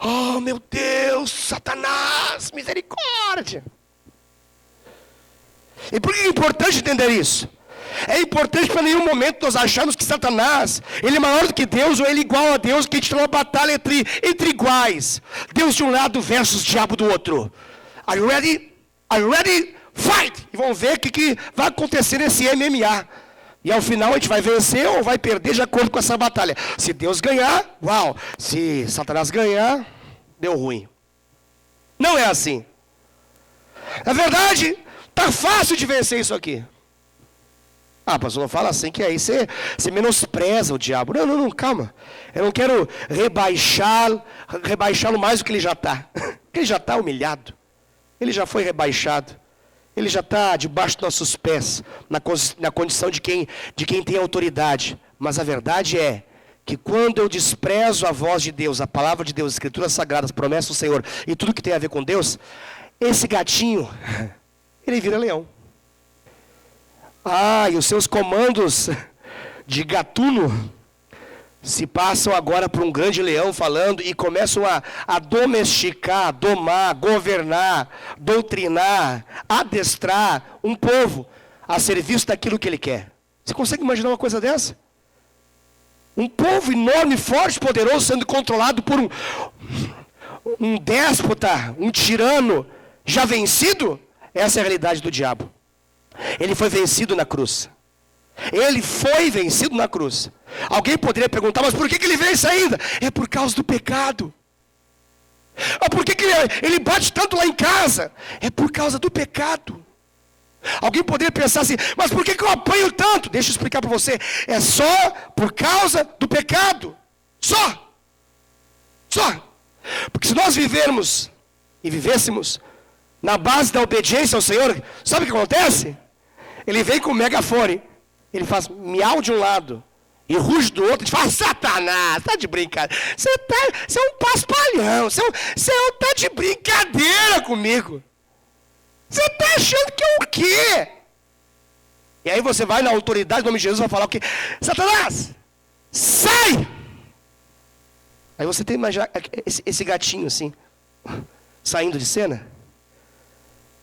oh meu Deus, Satanás, misericórdia. E por que é importante entender isso? É importante para nenhum momento nós acharmos que Satanás, ele é maior do que Deus, ou ele é igual a Deus, que a gente está numa batalha entre iguais. Deus de um lado versus diabo do outro. Are you ready? Are you ready? Fight! E vamos ver o que vai acontecer nesse MMA. E ao final a gente vai vencer ou vai perder de acordo com essa batalha. Se Deus ganhar, uau. Se Satanás ganhar, deu ruim. Não é assim. Na verdade, está fácil de vencer isso aqui. Ah, pastor, não fala assim, que aí você menospreza o diabo. Não, calma. Eu não quero rebaixá-lo mais do que ele já está. Porque ele já está humilhado. Ele já foi rebaixado. Ele já está debaixo dos nossos pés, na condição de quem tem autoridade. Mas a verdade é que quando eu desprezo a voz de Deus, a palavra de Deus, as escrituras sagradas, promessas do Senhor, e tudo que tem a ver com Deus, esse gatinho, ele vira leão. Ah, e os seus comandos de gatuno se passam agora por um grande leão falando e começam a domesticar, domar, governar, doutrinar, adestrar um povo a serviço daquilo que ele quer. Você consegue imaginar uma coisa dessa? Um povo enorme, forte, poderoso, sendo controlado por um déspota, um tirano já vencido? Essa é a realidade do diabo. Ele foi vencido na cruz. Ele foi vencido na cruz. Alguém poderia perguntar, mas por que ele vence ainda? É por causa do pecado. Ah, por que ele bate tanto lá em casa? É por causa do pecado. Alguém poderia pensar assim, mas por que eu apanho tanto? Deixa eu explicar para você. É só por causa do pecado. Só. Porque se nós vivêssemos na base da obediência ao Senhor, sabe o que acontece? Ele vem com o megafone, ele faz miau de um lado e ruge do outro, e fala, Satanás, tá de brincadeira, você é um paspalhão, você tá de brincadeira comigo. Você tá achando que é o quê? E aí você vai na autoridade, no nome de Jesus, vai falar o quê? Satanás, sai! Aí você tem que imaginar esse gatinho assim, saindo de cena.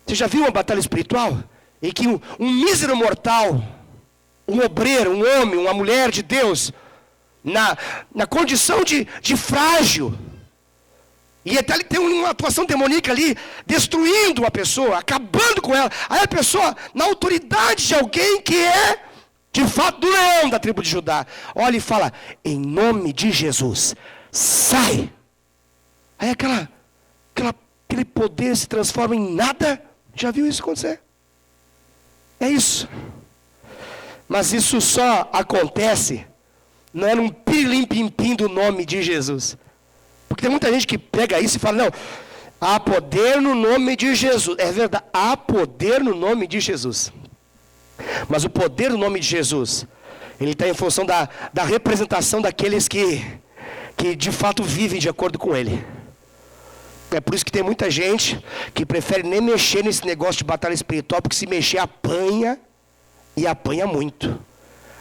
Você já viu uma batalha espiritual? Em que um mísero mortal, um obreiro, um homem, uma mulher de Deus, na condição de frágil, e até ele tem uma atuação demoníaca ali, destruindo a pessoa, acabando com ela. Aí a pessoa, na autoridade de alguém que é, de fato, do leão da tribo de Judá, olha e fala, em nome de Jesus, sai. Aí aquele poder se transforma em nada. Já viu isso acontecer? É isso. Mas isso só acontece, não é num pirilim-pim-pim do nome de Jesus. Porque tem muita gente que pega isso e fala, não, há poder no nome de Jesus. É verdade, há poder no nome de Jesus. Mas o poder no nome de Jesus, ele está em função da representação daqueles que de fato vivem de acordo com ele. É por isso que tem muita gente que prefere nem mexer nesse negócio de batalha espiritual, porque se mexer apanha, e apanha muito.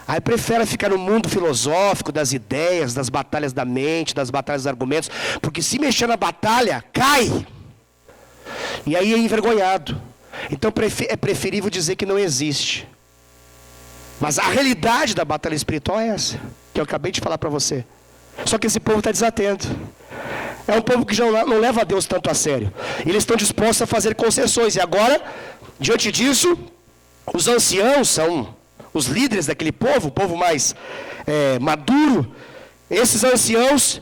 Aí prefere ficar no mundo filosófico, das ideias, das batalhas da mente, das batalhas dos argumentos, porque se mexer na batalha, cai. E aí é envergonhado. Então é preferível dizer que não existe. Mas a realidade da batalha espiritual é essa, que eu acabei de falar para você. Só que esse povo está desatento. É um povo que já não leva a Deus tanto a sério. Eles estão dispostos a fazer concessões. E agora, diante disso, os anciãos são os líderes daquele povo, o povo mais maduro. Esses anciãos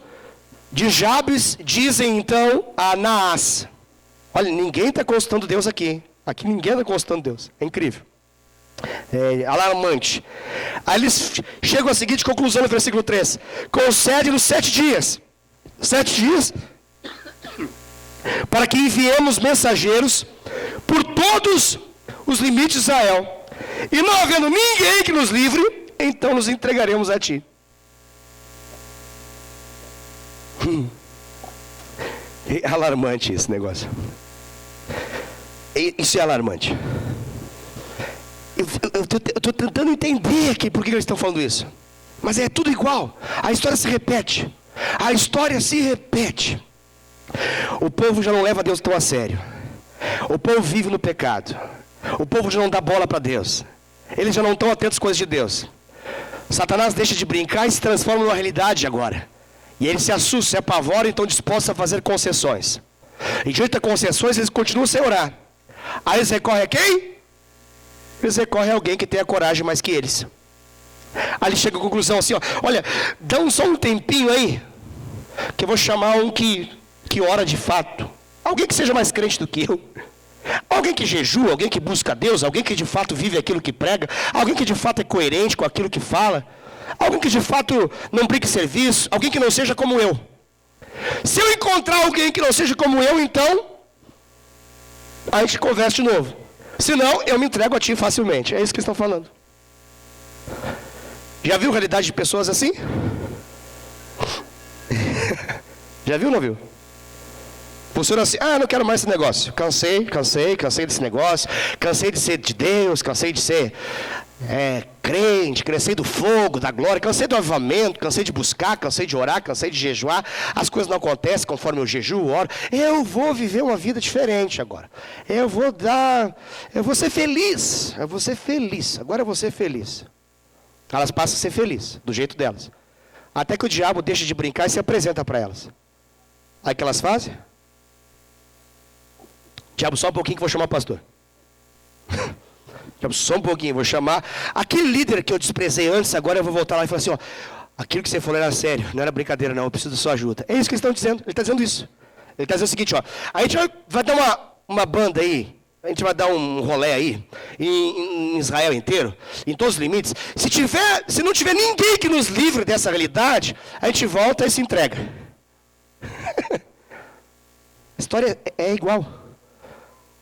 de Jabes dizem então a Naás, olha, ninguém está consultando Deus aqui, hein? Aqui ninguém está consultando Deus. É incrível. É alarmante. Aí eles chegam à seguinte conclusão no versículo 3. Concede-nos 7 dias. 7 dias? para que enviemos mensageiros por todos os limites de Israel. E não havendo ninguém que nos livre, então nos entregaremos a ti. É alarmante esse negócio. Isso é alarmante. Eu estou tentando entender aqui por que eles estão falando isso. Mas é tudo igual. A história se repete. A história se repete. O povo já não leva Deus tão a sério. O povo vive no pecado. O povo já não dá bola para Deus. Eles já não estão atentos às coisas de Deus. Satanás deixa de brincar e se transforma numa realidade agora. E eles se assustam, se apavoram e estão dispostos a fazer concessões. E diante das concessões, eles continuam sem orar. Aí eles recorrem a quem? Eles recorrem a alguém que tenha coragem mais que eles. Aí eles chegam à conclusão assim, ó, olha, dá só um tempinho aí, que eu vou chamar um que ora de fato. Alguém que seja mais crente do que eu. Alguém que jejua, alguém que busca Deus, alguém que de fato vive aquilo que prega, alguém que de fato é coerente com aquilo que fala, alguém que de fato não brinque serviço, alguém que não seja como eu. Se eu encontrar alguém que não seja como eu, então a gente conversa de novo. Senão, eu me entrego a ti facilmente. É isso que eles estão falando. Já viu realidade de pessoas assim? Já viu ou não viu? Funciona assim, não quero mais esse negócio. Cansei desse negócio. Cansei de ser de Deus, cansei de ser crente, cansei do fogo, da glória, cansei do avivamento, cansei de buscar, cansei de orar, cansei de jejuar. As coisas não acontecem conforme eu jejuo, oro. Eu vou viver uma vida diferente agora. Eu vou ser feliz. Agora eu vou ser feliz. Elas passam a ser felizes, do jeito delas. Até que o diabo deixa de brincar e se apresenta para elas. Aí o que elas fazem? Diabo, só um pouquinho que eu vou chamar o pastor. Diabo, só um pouquinho, vou chamar. Aquele líder que eu desprezei antes, agora eu vou voltar lá e falar assim, ó, aquilo que você falou era sério, não era brincadeira não, eu preciso da sua ajuda. É isso que eles estão dizendo, ele está dizendo isso. Ele está dizendo o seguinte, ó, a gente vai dar uma banda aí, a gente vai dar um rolê aí, em Israel inteiro, em todos os limites. Se não tiver ninguém que nos livre dessa realidade, a gente volta e se entrega. A história é igual.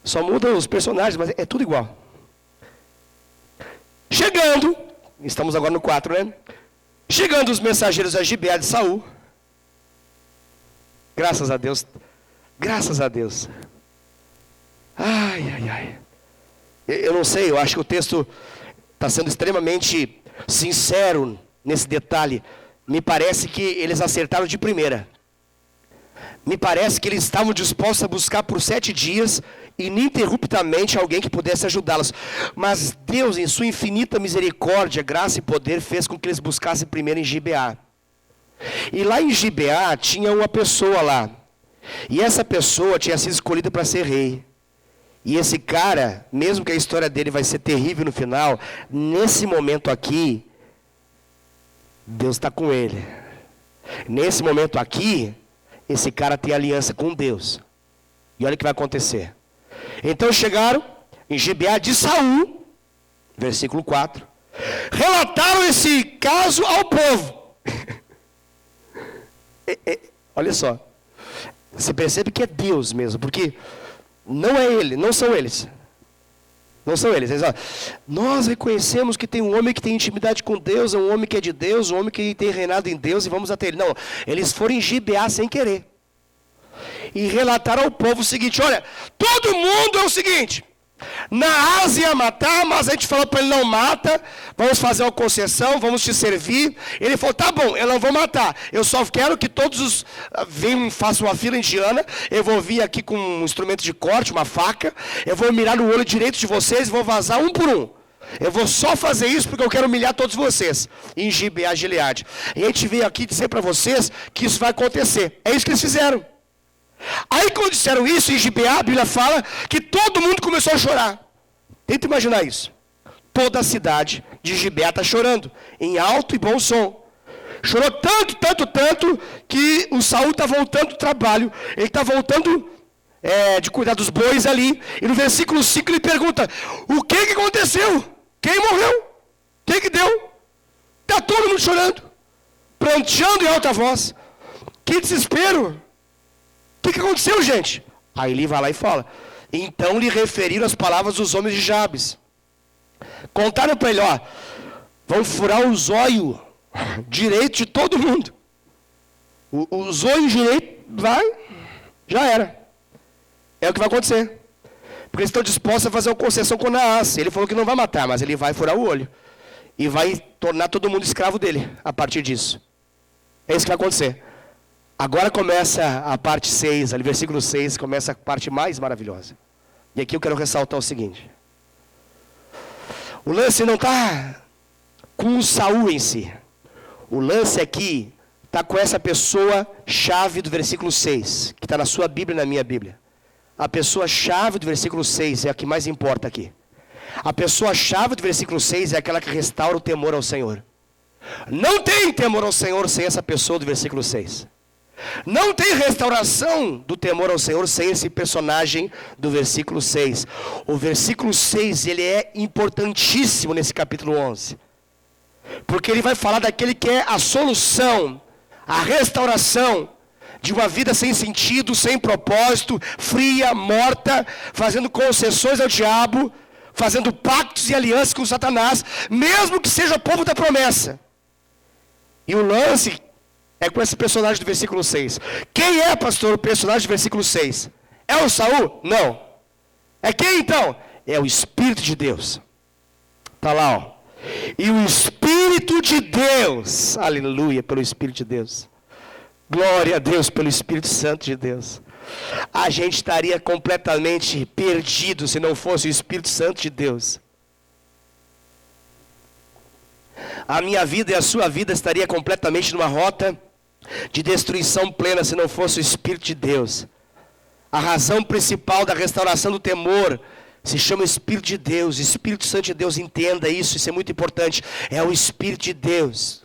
Só mudam os personagens, mas é tudo igual. Chegando, estamos agora no 4, né? Chegando os mensageiros a Gibeá de Saul. Graças a Deus. Graças a Deus. Ai. Eu não sei, eu acho que o texto está sendo extremamente sincero nesse detalhe. Me parece que eles acertaram de primeira. Me parece que eles estavam dispostos a buscar por 7 dias, ininterruptamente, alguém que pudesse ajudá-los. Mas Deus, em sua infinita misericórdia, graça e poder, fez com que eles buscassem primeiro em Gibeá. E lá em Gibeá tinha uma pessoa lá. E essa pessoa tinha sido escolhida para ser rei. E esse cara, mesmo que a história dele vai ser terrível no final, nesse momento aqui, Deus está com ele. Nesse momento aqui, esse cara tem aliança com Deus. E olha o que vai acontecer. Então chegaram em Gibeá de Saul, versículo 4. Relataram esse caso ao povo. Olha só. Você percebe que é Deus mesmo, porque não é ele, não são eles. Não são eles. Eles falam, nós reconhecemos que tem um homem que tem intimidade com Deus, um homem que é de Deus, um homem que tem reinado em Deus e vamos até ele. Não, eles foram em Gibeá sem querer. E relataram ao povo o seguinte, olha, todo mundo é o seguinte, Naás ia matar, mas a gente falou para ele, não mata, vamos fazer uma concessão, vamos te servir. Ele falou, tá bom, eu não vou matar, eu só quero que todos venham, façam uma fila indiana, eu vou vir aqui com um instrumento de corte, uma faca, eu vou mirar no olho direito de vocês e vou vazar um por um. Eu vou só fazer isso porque eu quero humilhar todos vocês, em Gibeá de Gileade. E a gente veio aqui dizer para vocês que isso vai acontecer. É isso que eles fizeram. Aí quando disseram isso em Gibeá, a Bíblia fala que todo mundo começou a chorar. Tenta imaginar isso. Toda a cidade de Gibeá está chorando, em alto e bom som. Chorou tanto, que o Saul está voltando do trabalho. Ele está voltando de cuidar dos bois ali. E no versículo 5 ele pergunta, o que aconteceu? Quem morreu? O que deu? Está todo mundo chorando, pranteando em alta voz. Que desespero. O que aconteceu, gente? Aí ele vai lá e fala: então lhe referiram as palavras dos homens de Jabes. Contaram para ele: ó, vão furar o zóio direito de todo mundo. O zóio direito vai, já era. É o que vai acontecer. Porque eles estão dispostos a fazer uma concessão com Naás. Ele falou que não vai matar, mas ele vai furar o olho. E vai tornar todo mundo escravo dele a partir disso. É isso que vai acontecer. Agora começa a parte 6, ali, versículo 6, começa a parte mais maravilhosa. E aqui eu quero ressaltar o seguinte. O lance não está com o Saul em si. O lance aqui está com essa pessoa chave do versículo 6, que está na sua Bíblia e na minha Bíblia. A pessoa chave do versículo 6 é a que mais importa aqui. A pessoa chave do versículo 6 é aquela que restaura o temor ao Senhor. Não tem temor ao Senhor sem essa pessoa do versículo 6. Não tem restauração do temor ao Senhor sem esse personagem do versículo 6. O versículo 6, ele é importantíssimo nesse capítulo 11. Porque ele vai falar daquele que é a solução, a restauração de uma vida sem sentido, sem propósito, fria, morta, fazendo concessões ao diabo, fazendo pactos e alianças com Satanás, mesmo que seja povo da promessa. E o lance é com esse personagem do versículo 6. Quem é, pastor, o personagem do versículo 6? É o Saul? Não. É quem então? É o Espírito de Deus. Está lá, ó. E o Espírito de Deus, aleluia, pelo Espírito de Deus. Glória a Deus pelo Espírito Santo de Deus. A gente estaria completamente perdido se não fosse o Espírito Santo de Deus. A minha vida e a sua vida estaria completamente numa rota de destruição plena se não fosse o Espírito de Deus. A razão principal da restauração do temor se chama Espírito de Deus. Espírito Santo de Deus, entenda isso é muito importante. É o Espírito de Deus.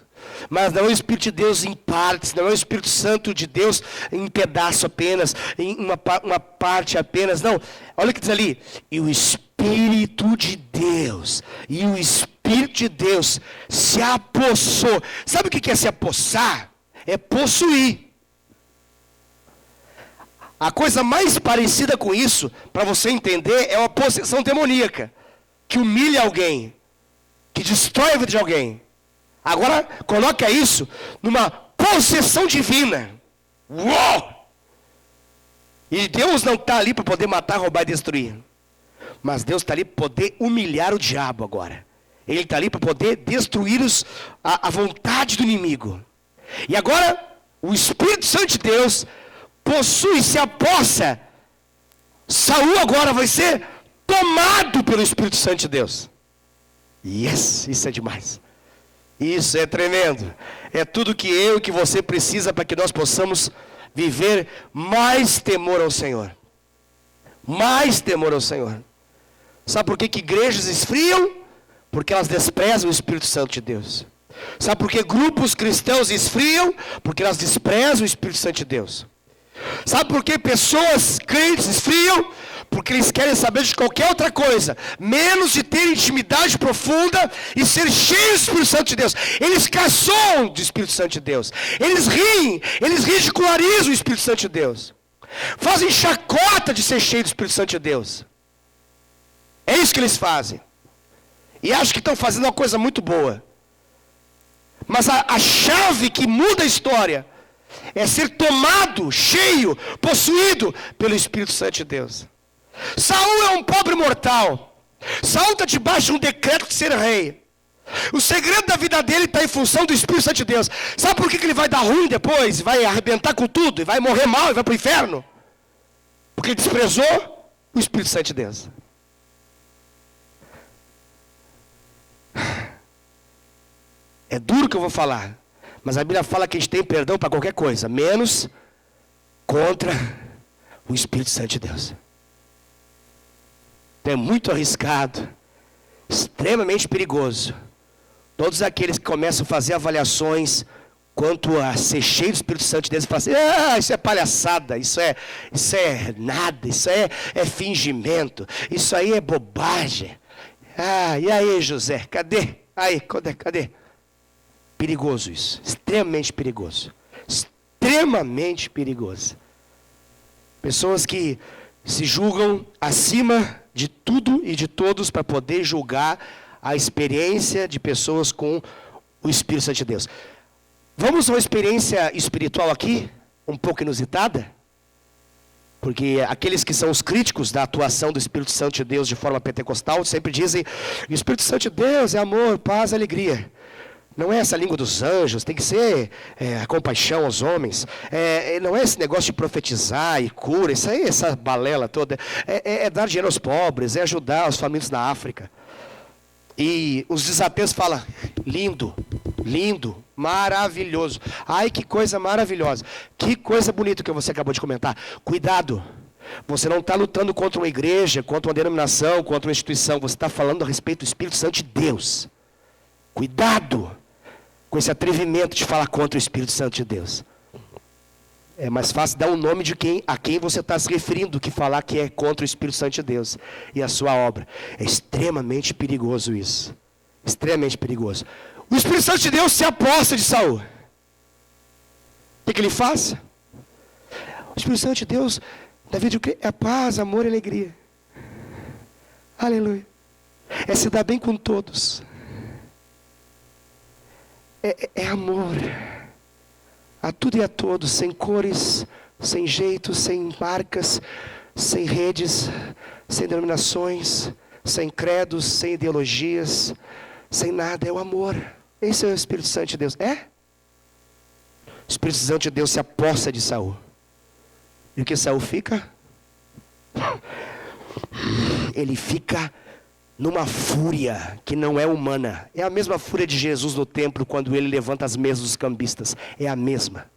Mas não é o Espírito de Deus em partes, não é o Espírito Santo de Deus em pedaço apenas, em uma parte apenas, não. Olha o que diz ali, e o Espírito de Deus, se apossou. Sabe o que é se apossar? É possuir. A coisa mais parecida com isso, para você entender, é uma possessão demoníaca, que humilha alguém, que destrói a vida de alguém. Agora, coloca isso numa possessão divina. Uou! E Deus não está ali para poder matar, roubar e destruir. Mas Deus está ali para poder humilhar o diabo agora. Ele está ali para poder destruir a vontade do inimigo. E agora, o Espírito Santo de Deus possui, se apossa. Saul agora vai ser tomado pelo Espírito Santo de Deus. Yes, isso é demais. Isso é tremendo. É tudo que eu e que você precisa para que nós possamos viver mais temor ao Senhor. Mais temor ao Senhor. Sabe por que igrejas esfriam? Porque elas desprezam o Espírito Santo de Deus. Sabe por que grupos cristãos esfriam? Porque elas desprezam o Espírito Santo de Deus. Sabe por que pessoas crentes esfriam? Porque eles querem saber de qualquer outra coisa, menos de ter intimidade profunda e ser cheios do Espírito Santo de Deus. Eles caçoam do Espírito Santo de Deus. Eles riem, eles ridicularizam o Espírito Santo de Deus. Fazem chacota de ser cheio do Espírito Santo de Deus. É isso que eles fazem. E acham que estão fazendo uma coisa muito boa. Mas a chave que muda a história é ser tomado, cheio, possuído pelo Espírito Santo de Deus. Saul é um pobre mortal. Saul está debaixo de um decreto de ser rei. O segredo da vida dele está em função do Espírito Santo de Deus. Sabe por que ele vai dar ruim depois? Vai arrebentar com tudo, e vai morrer mal, e vai para o inferno? Porque ele desprezou o Espírito Santo de Deus. É duro que eu vou falar, mas a Bíblia fala que a gente tem perdão para qualquer coisa, menos contra o Espírito Santo de Deus. Então é muito arriscado, extremamente perigoso. Todos aqueles que começam a fazer avaliações quanto a ser cheio do Espírito Santo de Deus e falam assim, isso é palhaçada, isso é nada, isso é fingimento, isso aí é bobagem. E aí, José, cadê? Cadê? Perigoso isso, extremamente perigoso. Extremamente perigoso. Pessoas que se julgam acima de tudo e de todos para poder julgar a experiência de pessoas com o Espírito Santo de Deus. Vamos a uma experiência espiritual aqui, um pouco inusitada? Porque aqueles que são os críticos da atuação do Espírito Santo de Deus de forma pentecostal sempre dizem: o Espírito Santo de Deus é amor, paz, alegria. Não é essa língua dos anjos, tem que ser a compaixão aos homens. Não é esse negócio de profetizar e cura, isso aí, essa balela toda. É dar dinheiro aos pobres, é ajudar os famintos na África. E os desateus falam: lindo, lindo, maravilhoso. Ai, que coisa maravilhosa. Que coisa bonita que você acabou de comentar. Cuidado. Você não está lutando contra uma igreja, contra uma denominação, contra uma instituição. Você está falando a respeito do Espírito Santo de Deus. Cuidado com esse atrevimento de falar contra o Espírito Santo de Deus. É mais fácil dar o nome de a quem você está se referindo do que falar que é contra o Espírito Santo de Deus e a sua obra. É extremamente perigoso isso. Extremamente perigoso. O Espírito Santo de Deus se aposta de Saul. O que ele faz? O Espírito Santo de Deus, Davi diz que é paz, amor e alegria. Aleluia. É se dar bem com todos. É amor a tudo e a todos, sem cores, sem jeitos, sem marcas, sem redes, sem denominações, sem credos, sem ideologias, sem nada. É o amor. Esse é o Espírito Santo de Deus. É? O Espírito Santo de Deus se aposta de Saul. E o que Saul fica? Ele fica numa fúria que não é humana. É a mesma fúria de Jesus no templo quando ele levanta as mesas dos cambistas. É a mesma.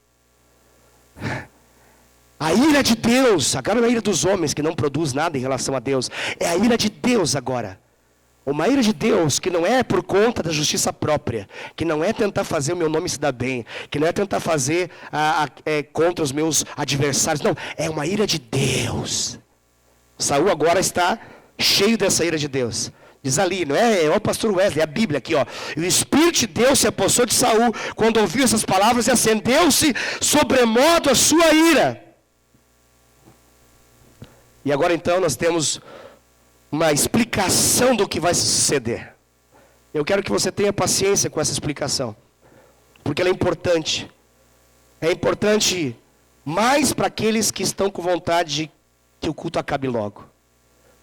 A ira de Deus, agora não é a ira dos homens que não produz nada em relação a Deus. É a ira de Deus agora. Uma ira de Deus que não é por conta da justiça própria, que não é tentar fazer o meu nome se dar bem, que não é tentar fazer contra os meus adversários. Não, é uma ira de Deus. Saul agora está cheio dessa ira de Deus. Diz ali, não é o pastor Wesley, é a Bíblia aqui, ó. E o Espírito de Deus se apossou de Saul quando ouviu essas palavras e acendeu-se sobremodo a sua ira. E agora então nós temos uma explicação do que vai suceder. Eu quero que você tenha paciência com essa explicação, porque ela é importante. É importante mais para aqueles que estão com vontade de que o culto acabe logo.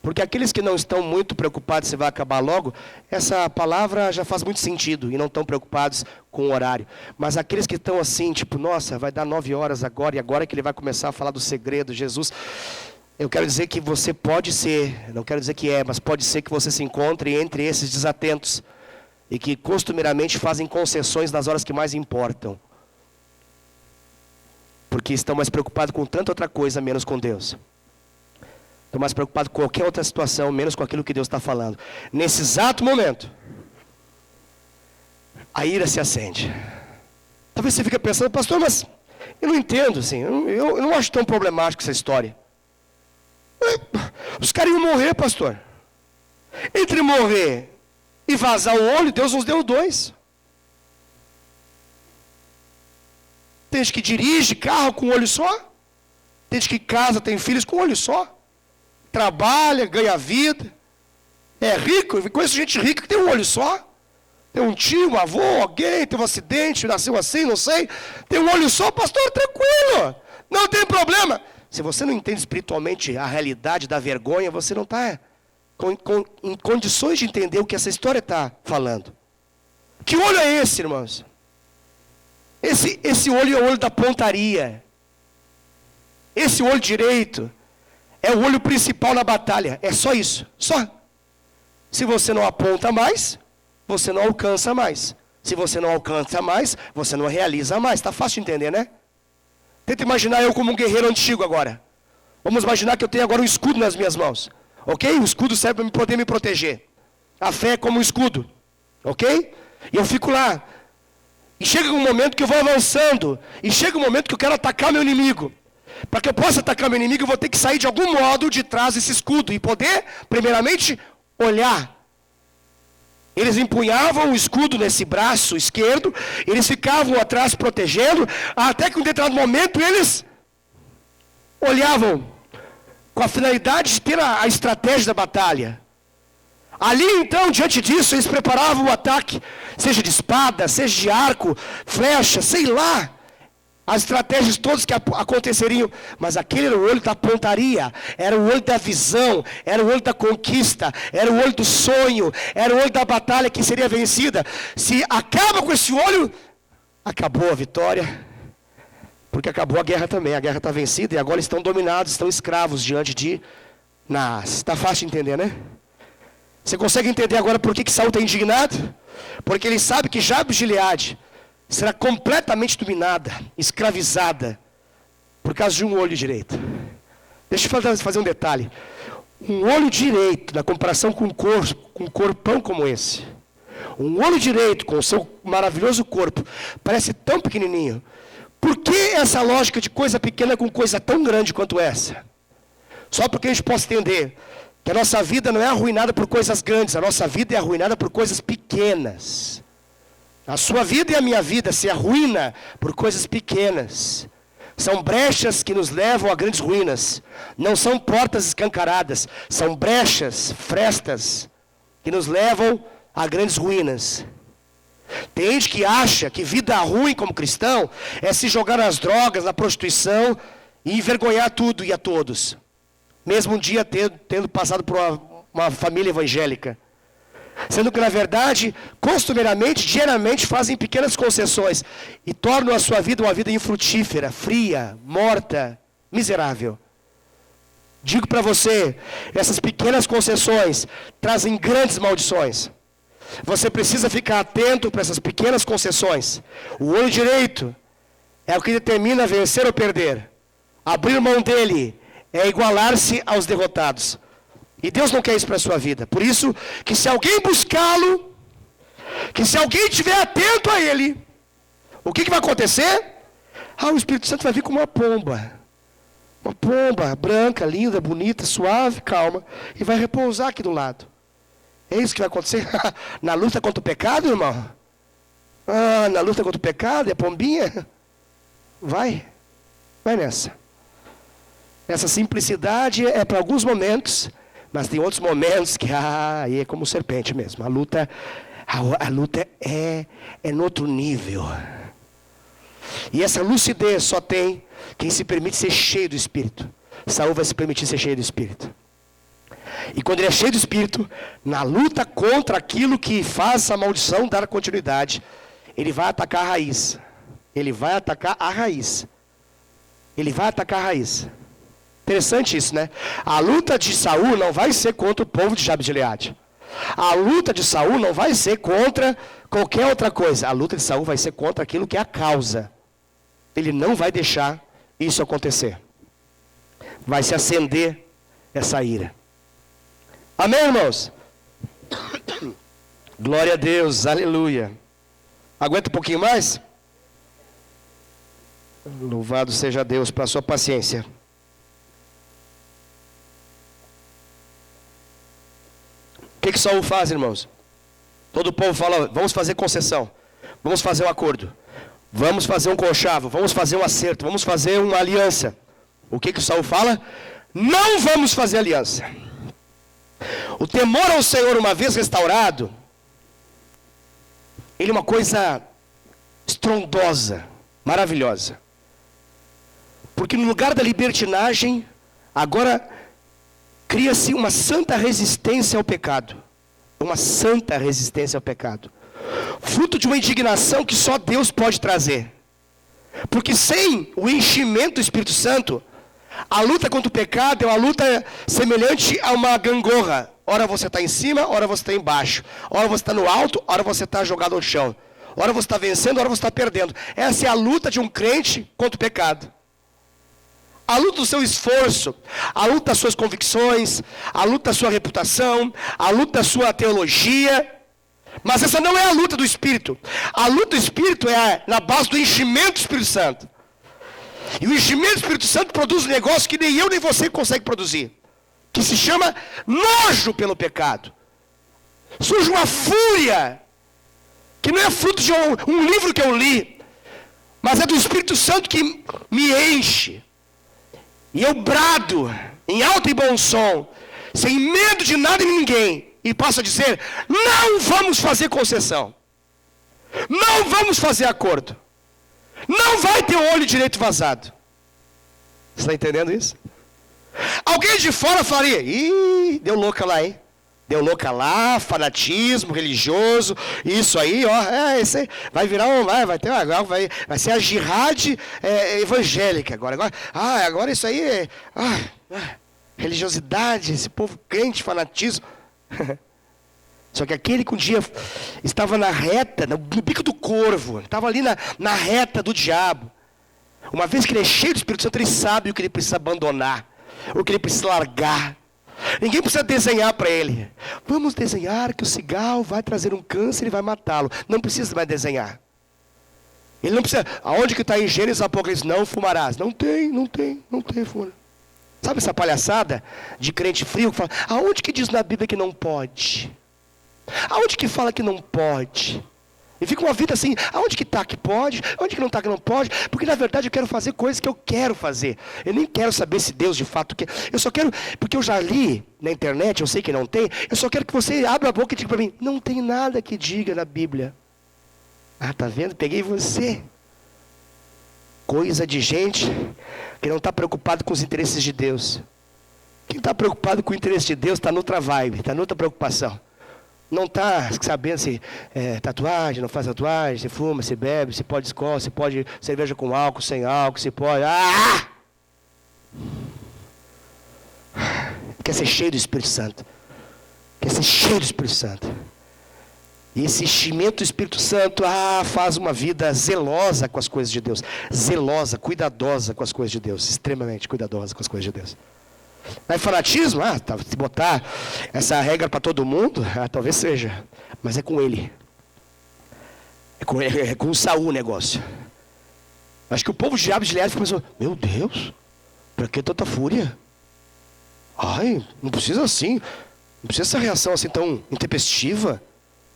Porque aqueles que não estão muito preocupados se vai acabar logo, essa palavra já faz muito sentido e não estão preocupados com o horário. Mas aqueles que estão assim, tipo, nossa, vai dar 9 horas agora, e agora que ele vai começar a falar do segredo, Jesus. Eu quero dizer que você pode ser, não quero dizer que mas pode ser que você se encontre entre esses desatentos e que costumeiramente fazem concessões nas horas que mais importam. Porque estão mais preocupados com tanta outra coisa, menos com Deus. Estou mais preocupado com qualquer outra situação, menos com aquilo que Deus está falando. Nesse exato momento, a ira se acende. Talvez você fique pensando, pastor, mas eu não entendo, assim, eu não acho tão problemático essa história. Os caras iam morrer, pastor. Entre morrer e vazar o olho, Deus nos deu 2. Tem gente que dirige carro com um olho só. Tem gente que casa, tem filhos com um olho só. Trabalha, ganha vida, é rico. Eu conheço gente rica que tem um olho só. Tem um tio, um avô, alguém, teve um acidente, nasceu assim, não sei. Tem um olho só, pastor, tranquilo, não tem problema. Se você não entende espiritualmente a realidade da vergonha, você não está em condições de entender o que essa história está falando. Que olho é esse, irmãos? Esse olho é o olho da pontaria. Esse olho direito é o olho principal na batalha. É só isso. Só. Se você não aponta mais, você não alcança mais. Se você não alcança mais, você não realiza mais. Está fácil de entender, né? Tenta imaginar eu como um guerreiro antigo agora. Vamos imaginar que eu tenho agora um escudo nas minhas mãos. Ok? O escudo serve para poder me proteger. A fé é como um escudo. Ok? E eu fico lá. E chega um momento que eu vou avançando. E chega um momento que eu quero atacar meu inimigo. Para que eu possa atacar meu inimigo, eu vou ter que sair de algum modo de trás desse escudo. E poder, primeiramente, olhar. Eles empunhavam o escudo nesse braço esquerdo. Eles ficavam atrás protegendo. Até que em um determinado momento eles olhavam com a finalidade de ter a estratégia da batalha. Ali então, diante disso, eles preparavam o ataque, seja de espada, seja de arco, flecha, sei lá, as estratégias todas que aconteceriam, mas aquele era o olho da pontaria, era o olho da visão, era o olho da conquista, era o olho do sonho, era o olho da batalha que seria vencida. Se acaba com esse olho, acabou a vitória, porque acabou a guerra também, a guerra está vencida e agora estão dominados, estão escravos diante de Naás. Está fácil de entender, né? Você consegue entender agora por que Saul está indignado? Porque ele sabe que Jabes de Gileade será completamente dominada, escravizada, por causa de um olho direito. Deixa eu fazer um detalhe. Um olho direito, na comparação com um corpão como esse. Um olho direito, com o seu maravilhoso corpo, parece tão pequenininho. Por que essa lógica de coisa pequena com coisa tão grande quanto essa? Só porque a gente possa entender que a nossa vida não é arruinada por coisas grandes, a nossa vida é arruinada por coisas pequenas. A sua vida e a minha vida se arruina por coisas pequenas. São brechas que nos levam a grandes ruínas. Não são portas escancaradas, são brechas, frestas, que nos levam a grandes ruínas. Tem gente que acha que vida ruim como cristão é se jogar nas drogas, na prostituição e envergonhar tudo e a todos. Mesmo um dia tendo passado por uma família evangélica. Sendo que, na verdade, costumeiramente, diariamente, fazem pequenas concessões e tornam a sua vida uma vida infrutífera, fria, morta, miserável. Digo para você, essas pequenas concessões trazem grandes maldições. Você precisa ficar atento para essas pequenas concessões. O olho direito é o que determina vencer ou perder. Abrir mão dele é igualar-se aos derrotados. E Deus não quer isso para a sua vida. Por isso, que se alguém buscá-lo, que se alguém estiver atento a ele, o que vai acontecer? O Espírito Santo vai vir como uma pomba. Uma pomba branca, linda, bonita, suave, calma. E vai repousar aqui do lado. É isso que vai acontecer? Na luta contra o pecado, irmão? Na luta contra o pecado, é pombinha? Vai nessa. Essa simplicidade é para alguns momentos, mas tem outros momentos que aí é como serpente mesmo. A luta é no outro nível. E essa lucidez só tem quem se permite ser cheio do Espírito. Saul vai se permitir ser cheio do Espírito. E quando ele é cheio do Espírito, na luta contra aquilo que faz essa maldição dar continuidade, ele vai atacar a raiz. Ele vai atacar a raiz. Ele vai atacar a raiz. Interessante isso, né? A luta de Saul não vai ser contra o povo de Jabes de Gileade. A luta de Saul não vai ser contra qualquer outra coisa. A luta de Saul vai ser contra aquilo que é a causa. Ele não vai deixar isso acontecer. Vai se acender essa ira. Amém, irmãos? Glória a Deus, aleluia. Aguenta um pouquinho mais? Louvado seja Deus pela sua paciência. O que Saul faz, irmãos? Todo o povo fala, vamos fazer concessão, vamos fazer um acordo, vamos fazer um conchavo, vamos fazer um acerto, vamos fazer uma aliança. O que Saul fala? Não vamos fazer aliança. O temor ao Senhor, uma vez restaurado, ele é uma coisa estrondosa, maravilhosa. Porque no lugar da libertinagem, agora cria-se uma santa resistência ao pecado. Uma santa resistência ao pecado. Fruto de uma indignação que só Deus pode trazer. Porque sem o enchimento do Espírito Santo, a luta contra o pecado é uma luta semelhante a uma gangorra. Ora você está em cima, ora você está embaixo. Ora você está no alto, ora você está jogado no chão. Ora você está vencendo, ora você está perdendo. Essa é a luta de um crente contra o pecado. A luta do seu esforço, a luta das suas convicções, a luta da sua reputação, a luta da sua teologia. Mas essa não é a luta do Espírito. A luta do Espírito é na base do enchimento do Espírito Santo. E o enchimento do Espírito Santo produz um negócio que nem eu nem você consegue produzir. Que se chama nojo pelo pecado. Surge uma fúria, que não é fruto de um livro que eu li, mas é do Espírito Santo que me enche. E eu brado, em alto e bom som, sem medo de nada e ninguém, e passa a dizer: não vamos fazer concessão, não vamos fazer acordo, não vai ter olho direito vazado. Você está entendendo isso? Alguém de fora falaria: ih, deu louca lá, hein? Deu louca lá, fanatismo religioso, isso aí, ó, esse aí vai virar vai ter agora, vai ser a jihad evangélica agora isso aí religiosidade, esse povo crente, fanatismo. Só que aquele que um dia estava na reta, no bico do corvo, estava ali na reta do diabo. Uma vez que ele é cheio do Espírito Santo, ele sabe o que ele precisa abandonar, o que ele precisa largar. Ninguém precisa desenhar para ele. Vamos desenhar que o cigarro vai trazer um câncer e vai matá-lo. Não precisa mais desenhar. Ele não precisa. Aonde que está em Gênesis Apocalipse? Não fumarás. Não tem fumar. Sabe essa palhaçada de crente frio que fala: aonde que diz na Bíblia que não pode? Aonde que fala que não pode? E fica uma vida assim: aonde que está que pode? Aonde que não está que não pode? Porque na verdade eu quero fazer coisas que eu quero fazer. Eu nem quero saber se Deus de fato quer. Eu só quero, porque eu já li na internet, eu sei que não tem. Eu só quero que você abra a boca e diga para mim: não tem nada que diga na Bíblia. Ah, tá vendo? Peguei você. Coisa de gente que não está preocupado com os interesses de Deus. Quem está preocupado com o interesse de Deus está noutra vibe, está noutra preocupação. Não está sabendo se tatuagem, não faz tatuagem, se fuma, se bebe, se pode escola, se pode cerveja com álcool, sem álcool, se pode... Quer ser cheio do Espírito Santo. Quer ser cheio do Espírito Santo. E esse enchimento do Espírito Santo faz uma vida zelosa com as coisas de Deus. Zelosa, cuidadosa com as coisas de Deus. Extremamente cuidadosa com as coisas de Deus. Aí fanatismo, se botar essa regra para todo mundo, talvez seja, mas é com ele. É com o Saul o negócio. Acho que o povo de Jabes de Gileade começou: meu Deus, para que tanta fúria? Ai, não precisa assim, não precisa essa reação assim tão intempestiva,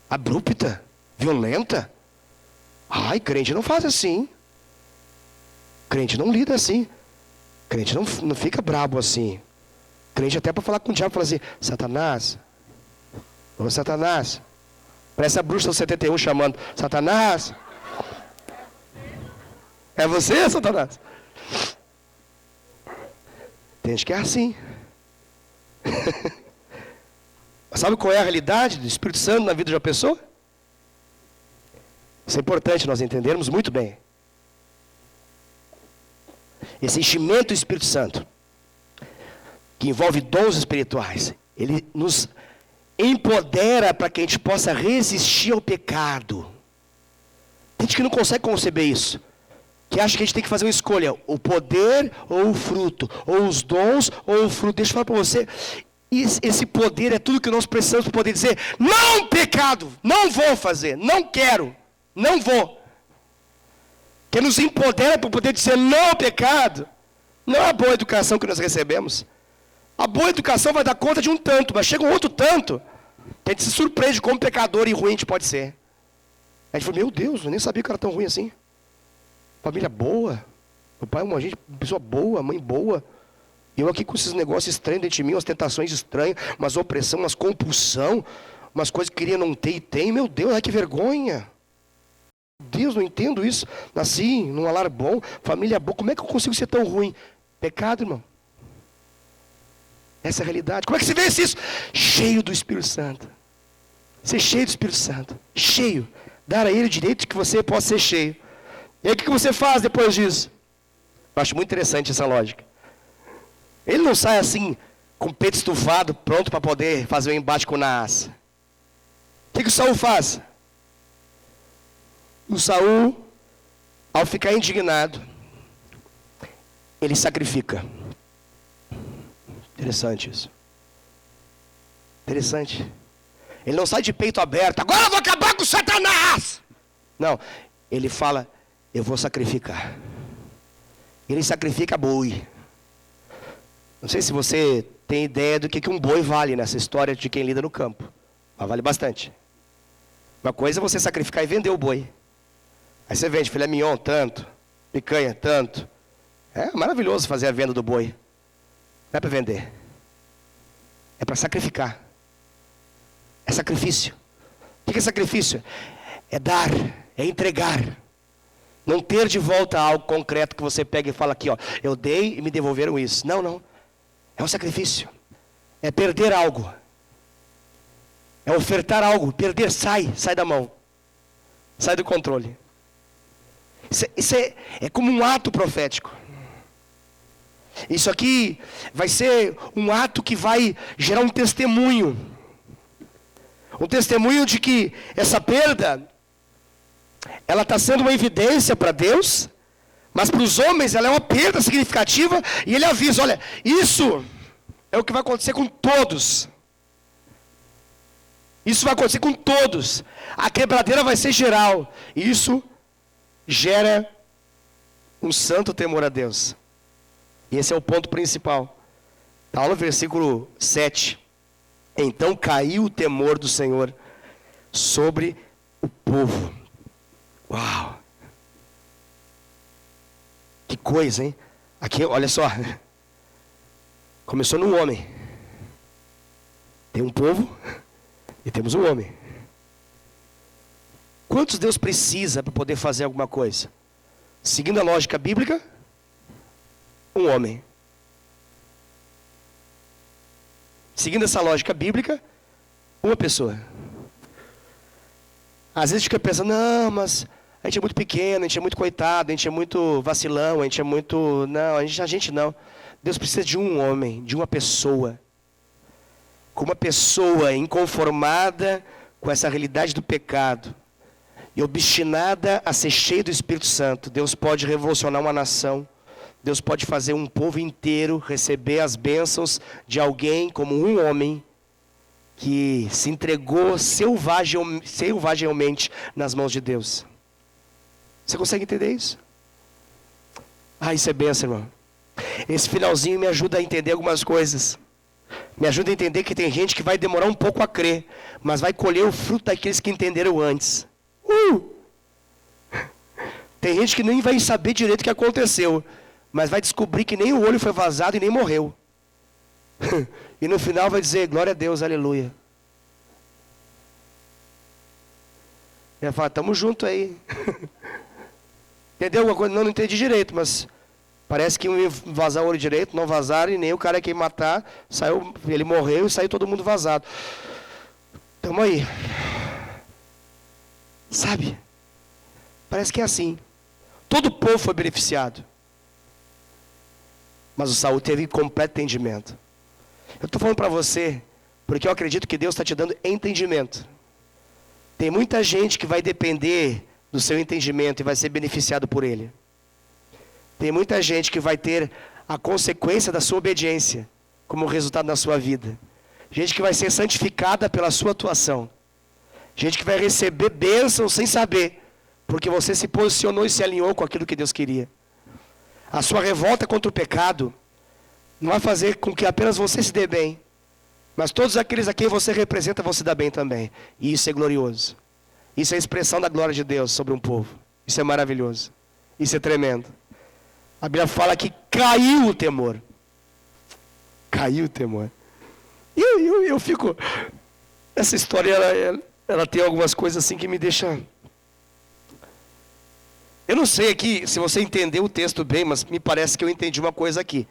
abrupta, violenta. Ai, crente não faz assim. Crente não lida assim. Crente não fica brabo assim. Crente até para falar com o diabo, fala assim: Satanás, ô Satanás, parece a bruxa do 71 chamando: Satanás, é você, Satanás? Tem gente que é assim. Sabe qual é a realidade do Espírito Santo na vida de uma pessoa? Isso é importante nós entendermos muito bem. Esse enchimento do Espírito Santo, que envolve dons espirituais, ele nos empodera para que a gente possa resistir ao pecado. Tem gente que não consegue conceber isso, que acha que a gente tem que fazer uma escolha: o poder ou o fruto, ou os dons ou o fruto. Deixa eu falar para você, esse poder é tudo que nós precisamos para poder dizer: não, pecado, não vou fazer, não quero, não vou. Que nos empodera para poder dizer não ao pecado. Não é a boa educação que nós recebemos. A boa educação vai dar conta de um tanto, mas chega um outro tanto, que a gente se surpreende como pecador e ruim a gente pode ser. A gente fala: meu Deus, eu nem sabia que era tão ruim assim. Família boa, meu pai é uma pessoa boa, mãe boa. E eu aqui com esses negócios estranhos dentro de mim, umas tentações estranhas, umas opressão, umas compulsão, umas coisas que queria não ter e tem. Meu Deus, ai que vergonha. Deus, não entendo isso. Nasci num lar bom, família boa. Como é que eu consigo ser tão ruim? Pecado, irmão. Essa é a realidade. Como é que se vê isso? Cheio do Espírito Santo. Ser cheio do Espírito Santo. Cheio. Dar a Ele o direito de que você possa ser cheio. E aí o que você faz depois disso? Eu acho muito interessante essa lógica. Ele não sai assim, com o peito estufado, pronto para poder fazer o embate com o Naás. O que o Saul faz? O Saul, ao ficar indignado, ele sacrifica. Interessante isso. Interessante. Ele não sai de peito aberto: agora eu vou acabar com Satanás. Não, ele fala: eu vou sacrificar. Ele sacrifica boi. Não sei se você tem ideia do que um boi vale nessa história de quem lida no campo. Mas vale bastante. Uma coisa é você sacrificar e vender o boi. Aí você vende filé mignon tanto, picanha tanto. É maravilhoso fazer a venda do boi. Não é para vender. É para sacrificar. É sacrifício. O que é sacrifício? É dar, é entregar. Não ter de volta algo concreto que você pega e fala aqui, ó, eu dei e me devolveram isso. Não, não. É um sacrifício. É perder algo. É ofertar algo. Perder, sai da mão. Sai do controle. Isso é como um ato profético. Isso aqui vai ser um ato que vai gerar um testemunho. Um testemunho de que essa perda, ela está sendo uma evidência para Deus, mas para os homens ela é uma perda significativa, e ele avisa, olha, isso é o que vai acontecer com todos. Isso vai acontecer com todos. A quebradeira vai ser geral. E isso gera um santo temor a Deus. E esse é o ponto principal. Está lá no versículo 7. Então caiu o temor do Senhor sobre o povo. Uau! Que coisa, hein? Aqui, olha só. Começou no homem. Tem um povo e temos um homem. Quantos Deus precisa para poder fazer alguma coisa? Seguindo a lógica bíblica, um homem. Seguindo essa lógica bíblica, uma pessoa. Às vezes a gente fica pensando, não, mas a gente é muito pequeno, a gente é muito coitado, a gente é muito vacilão, a gente é muito... Não, a gente não. Deus precisa de um homem, de uma pessoa. Com uma pessoa inconformada com essa realidade do pecado e obstinada a ser cheia do Espírito Santo, Deus pode revolucionar uma nação. Deus pode fazer um povo inteiro receber as bênçãos de alguém como um homem que se entregou selvagemmente nas mãos de Deus. Você consegue entender isso? Isso é bênção, irmão. Esse finalzinho me ajuda a entender algumas coisas. Me ajuda a entender que tem gente que vai demorar um pouco a crer, mas vai colher o fruto daqueles que entenderam antes. Tem gente que nem vai saber direito o que aconteceu, mas vai descobrir que nem o olho foi vazado e nem morreu. E no final vai dizer, glória a Deus, aleluia. E vai falar, estamos juntos aí. Entendeu alguma coisa? Não entendi direito, mas parece que ia vazar o olho direito, não vazaram, e nem o cara que ia matar, saiu, ele morreu e saiu todo mundo vazado. Estamos aí. Sabe? Parece que é assim. Todo o povo foi beneficiado. Mas o Saul teve completo entendimento. Eu estou falando para você, porque eu acredito que Deus está te dando entendimento. Tem muita gente que vai depender do seu entendimento e vai ser beneficiado por ele. Tem muita gente que vai ter a consequência da sua obediência como resultado na sua vida. Gente que vai ser santificada pela sua atuação. Gente que vai receber bênção sem saber, porque você se posicionou e se alinhou com aquilo que Deus queria. A sua revolta contra o pecado não vai fazer com que apenas você se dê bem, mas todos aqueles a quem você representa vão se dar bem também. E isso é glorioso. Isso é a expressão da glória de Deus sobre um povo. Isso é maravilhoso. Isso é tremendo. A Bíblia fala que caiu o temor. Caiu o temor. E eu fico... Essa história, ela tem algumas coisas assim que me deixam... Eu não sei aqui se você entendeu o texto bem, mas me parece que eu entendi uma coisa aqui.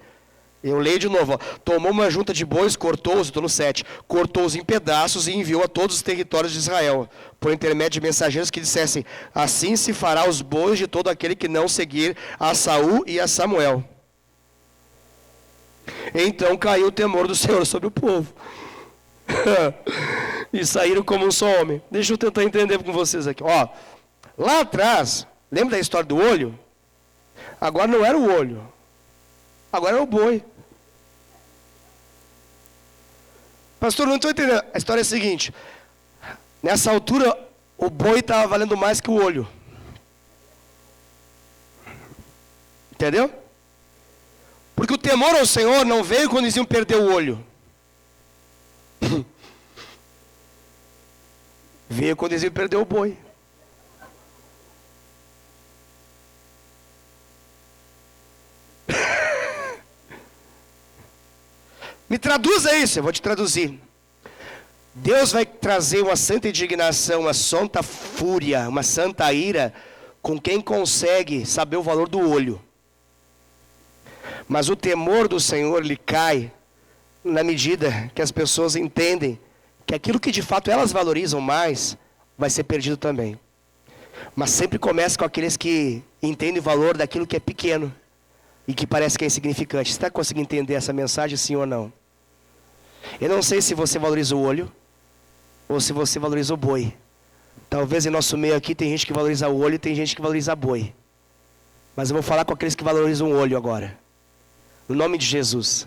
Eu leio de novo. Ó. Tomou uma junta de bois, cortou-os, estou no 7, cortou-os em pedaços e enviou a todos os territórios de Israel, por intermédio de mensageiros que dissessem, assim se fará os bois de todo aquele que não seguir a Saul e a Samuel. Então caiu o temor do Senhor sobre o povo. E saíram como um só homem. Deixa eu tentar entender com vocês aqui. Ó, lá atrás... Lembra da história do olho? Agora não era o olho. Agora era o boi. Pastor, não estou entendendo. A história é a seguinte. Nessa altura, o boi estava valendo mais que o olho. Entendeu? Porque o temor ao Senhor não veio quando eles iam perder o olho. Veio quando eles iam perder o boi. Me traduza isso, eu vou te traduzir. Deus vai trazer uma santa indignação, uma santa fúria, uma santa ira com quem consegue saber o valor do olho. Mas o temor do Senhor lhe cai na medida que as pessoas entendem que aquilo que de fato elas valorizam mais vai ser perdido também. Mas sempre começa com aqueles que entendem o valor daquilo que é pequeno e que parece que é insignificante. Você está conseguindo entender essa mensagem, sim ou não? Eu não sei se você valoriza o olho ou se você valoriza o boi. Talvez em nosso meio aqui tem gente que valoriza o olho e tem gente que valoriza boi. Mas eu vou falar com aqueles que valorizam o olho agora. No nome de Jesus.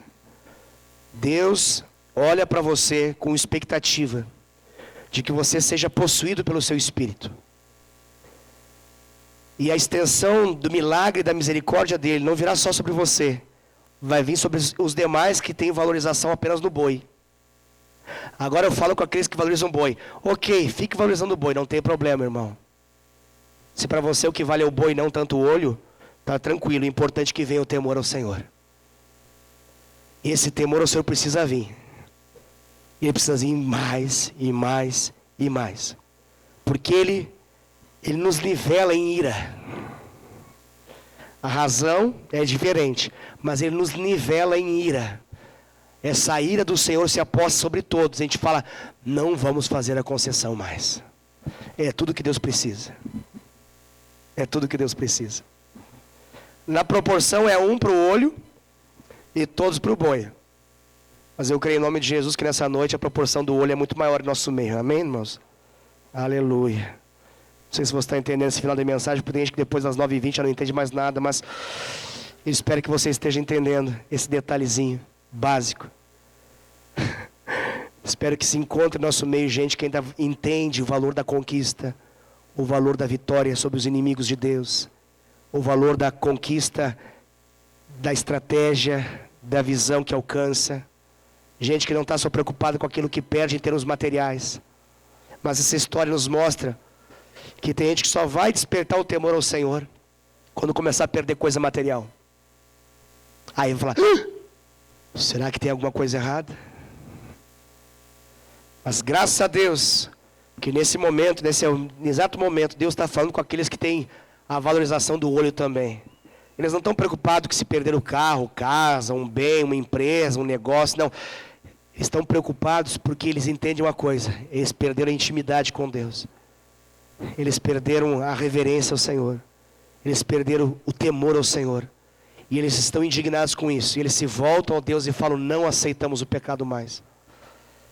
Deus olha para você com expectativa de que você seja possuído pelo seu Espírito. E a extensão do milagre e da misericórdia dele não virá só sobre você. Vai vir sobre os demais que têm valorização apenas no boi. Agora eu falo com aqueles que valorizam o boi. Ok, fique valorizando o boi, não tem problema, irmão. Se para você o que vale é o boi, não tanto o olho, tá tranquilo. O importante é que venha o temor ao Senhor. E esse temor ao Senhor precisa vir. E ele precisa vir mais, e mais, e mais. Porque ele nos nivela em ira. A razão é diferente, mas ele nos nivela em ira. Essa ira do Senhor se aposta sobre todos. A gente fala, não vamos fazer a concessão mais. É tudo que Deus precisa. É tudo que Deus precisa. Na proporção é um para o olho e todos para o boi. Mas eu creio em nome de Jesus que nessa noite a proporção do olho é muito maior no nosso meio. Amém, irmãos? Aleluia. Não sei se você está entendendo esse final da mensagem, porque tem gente que depois das 9h20 já não entende mais nada, mas eu espero que você esteja entendendo esse detalhezinho básico. Espero que se encontre no nosso meio gente que ainda entende o valor da conquista, o valor da vitória sobre os inimigos de Deus, o valor da conquista, da estratégia, da visão que alcança. Gente que não está só preocupada com aquilo que perde em termos materiais. Mas essa história nos mostra que tem gente que só vai despertar o temor ao Senhor quando começar a perder coisa material. Aí vai falar, será que tem alguma coisa errada? Mas graças a Deus, que nesse momento, nesse exato momento, Deus está falando com aqueles que têm a valorização do olho também. Eles não estão preocupados que se perder o carro, casa, um bem, uma empresa, um negócio, não. Eles estão preocupados porque eles entendem uma coisa, eles perderam a intimidade com Deus. Eles perderam a reverência ao Senhor. Eles perderam o temor ao Senhor. E eles estão indignados com isso. E eles se voltam a Deus e falam, não aceitamos o pecado mais.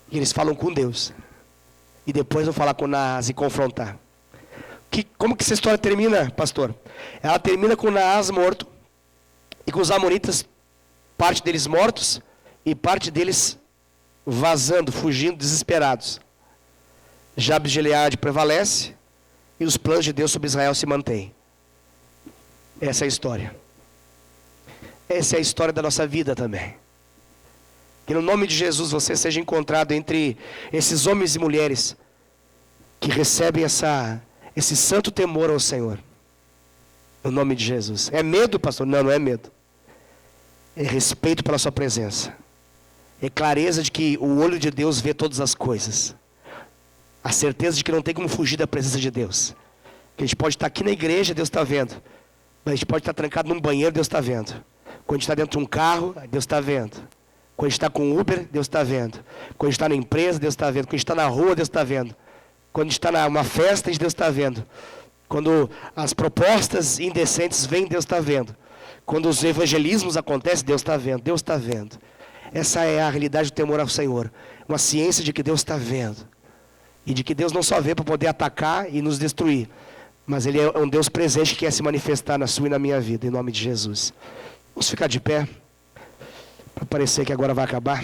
E eles falam com Deus. E depois vão falar com Naás e confrontar. Como que essa história termina, pastor? Ela termina com Naás morto. E com os amonitas, parte deles mortos. E parte deles vazando, fugindo, desesperados. Jabes de Gileade prevalece. E os planos de Deus sobre Israel se mantêm. Essa é a história. Essa é a história da nossa vida também. Que no nome de Jesus você seja encontrado entre esses homens e mulheres que recebem esse santo temor ao Senhor. No nome de Jesus. É medo, pastor? Não, não é medo. É respeito pela sua presença. É clareza de que o olho de Deus vê todas as coisas. A certeza de que não tem como fugir da presença de Deus. Que a gente pode estar aqui na igreja, Deus está vendo. Mas a gente pode estar trancado num banheiro, Deus está vendo. Quando a gente está dentro de um carro, Deus está vendo. Quando a gente está com Uber, Deus está vendo. Quando a gente está na empresa, Deus está vendo. Quando a gente está na rua, Deus está vendo. Quando a gente está numa festa, Deus está vendo. Quando as propostas indecentes vêm, Deus está vendo. Quando os evangelismos acontecem, Deus está vendo. Deus está vendo. Essa é a realidade do temor ao Senhor. Uma ciência de que Deus está vendo. E de que Deus não só vê para poder atacar e nos destruir. Mas Ele é um Deus presente que quer se manifestar na sua e na minha vida. Em nome de Jesus. Vamos ficar de pé. Para parecer que agora vai acabar.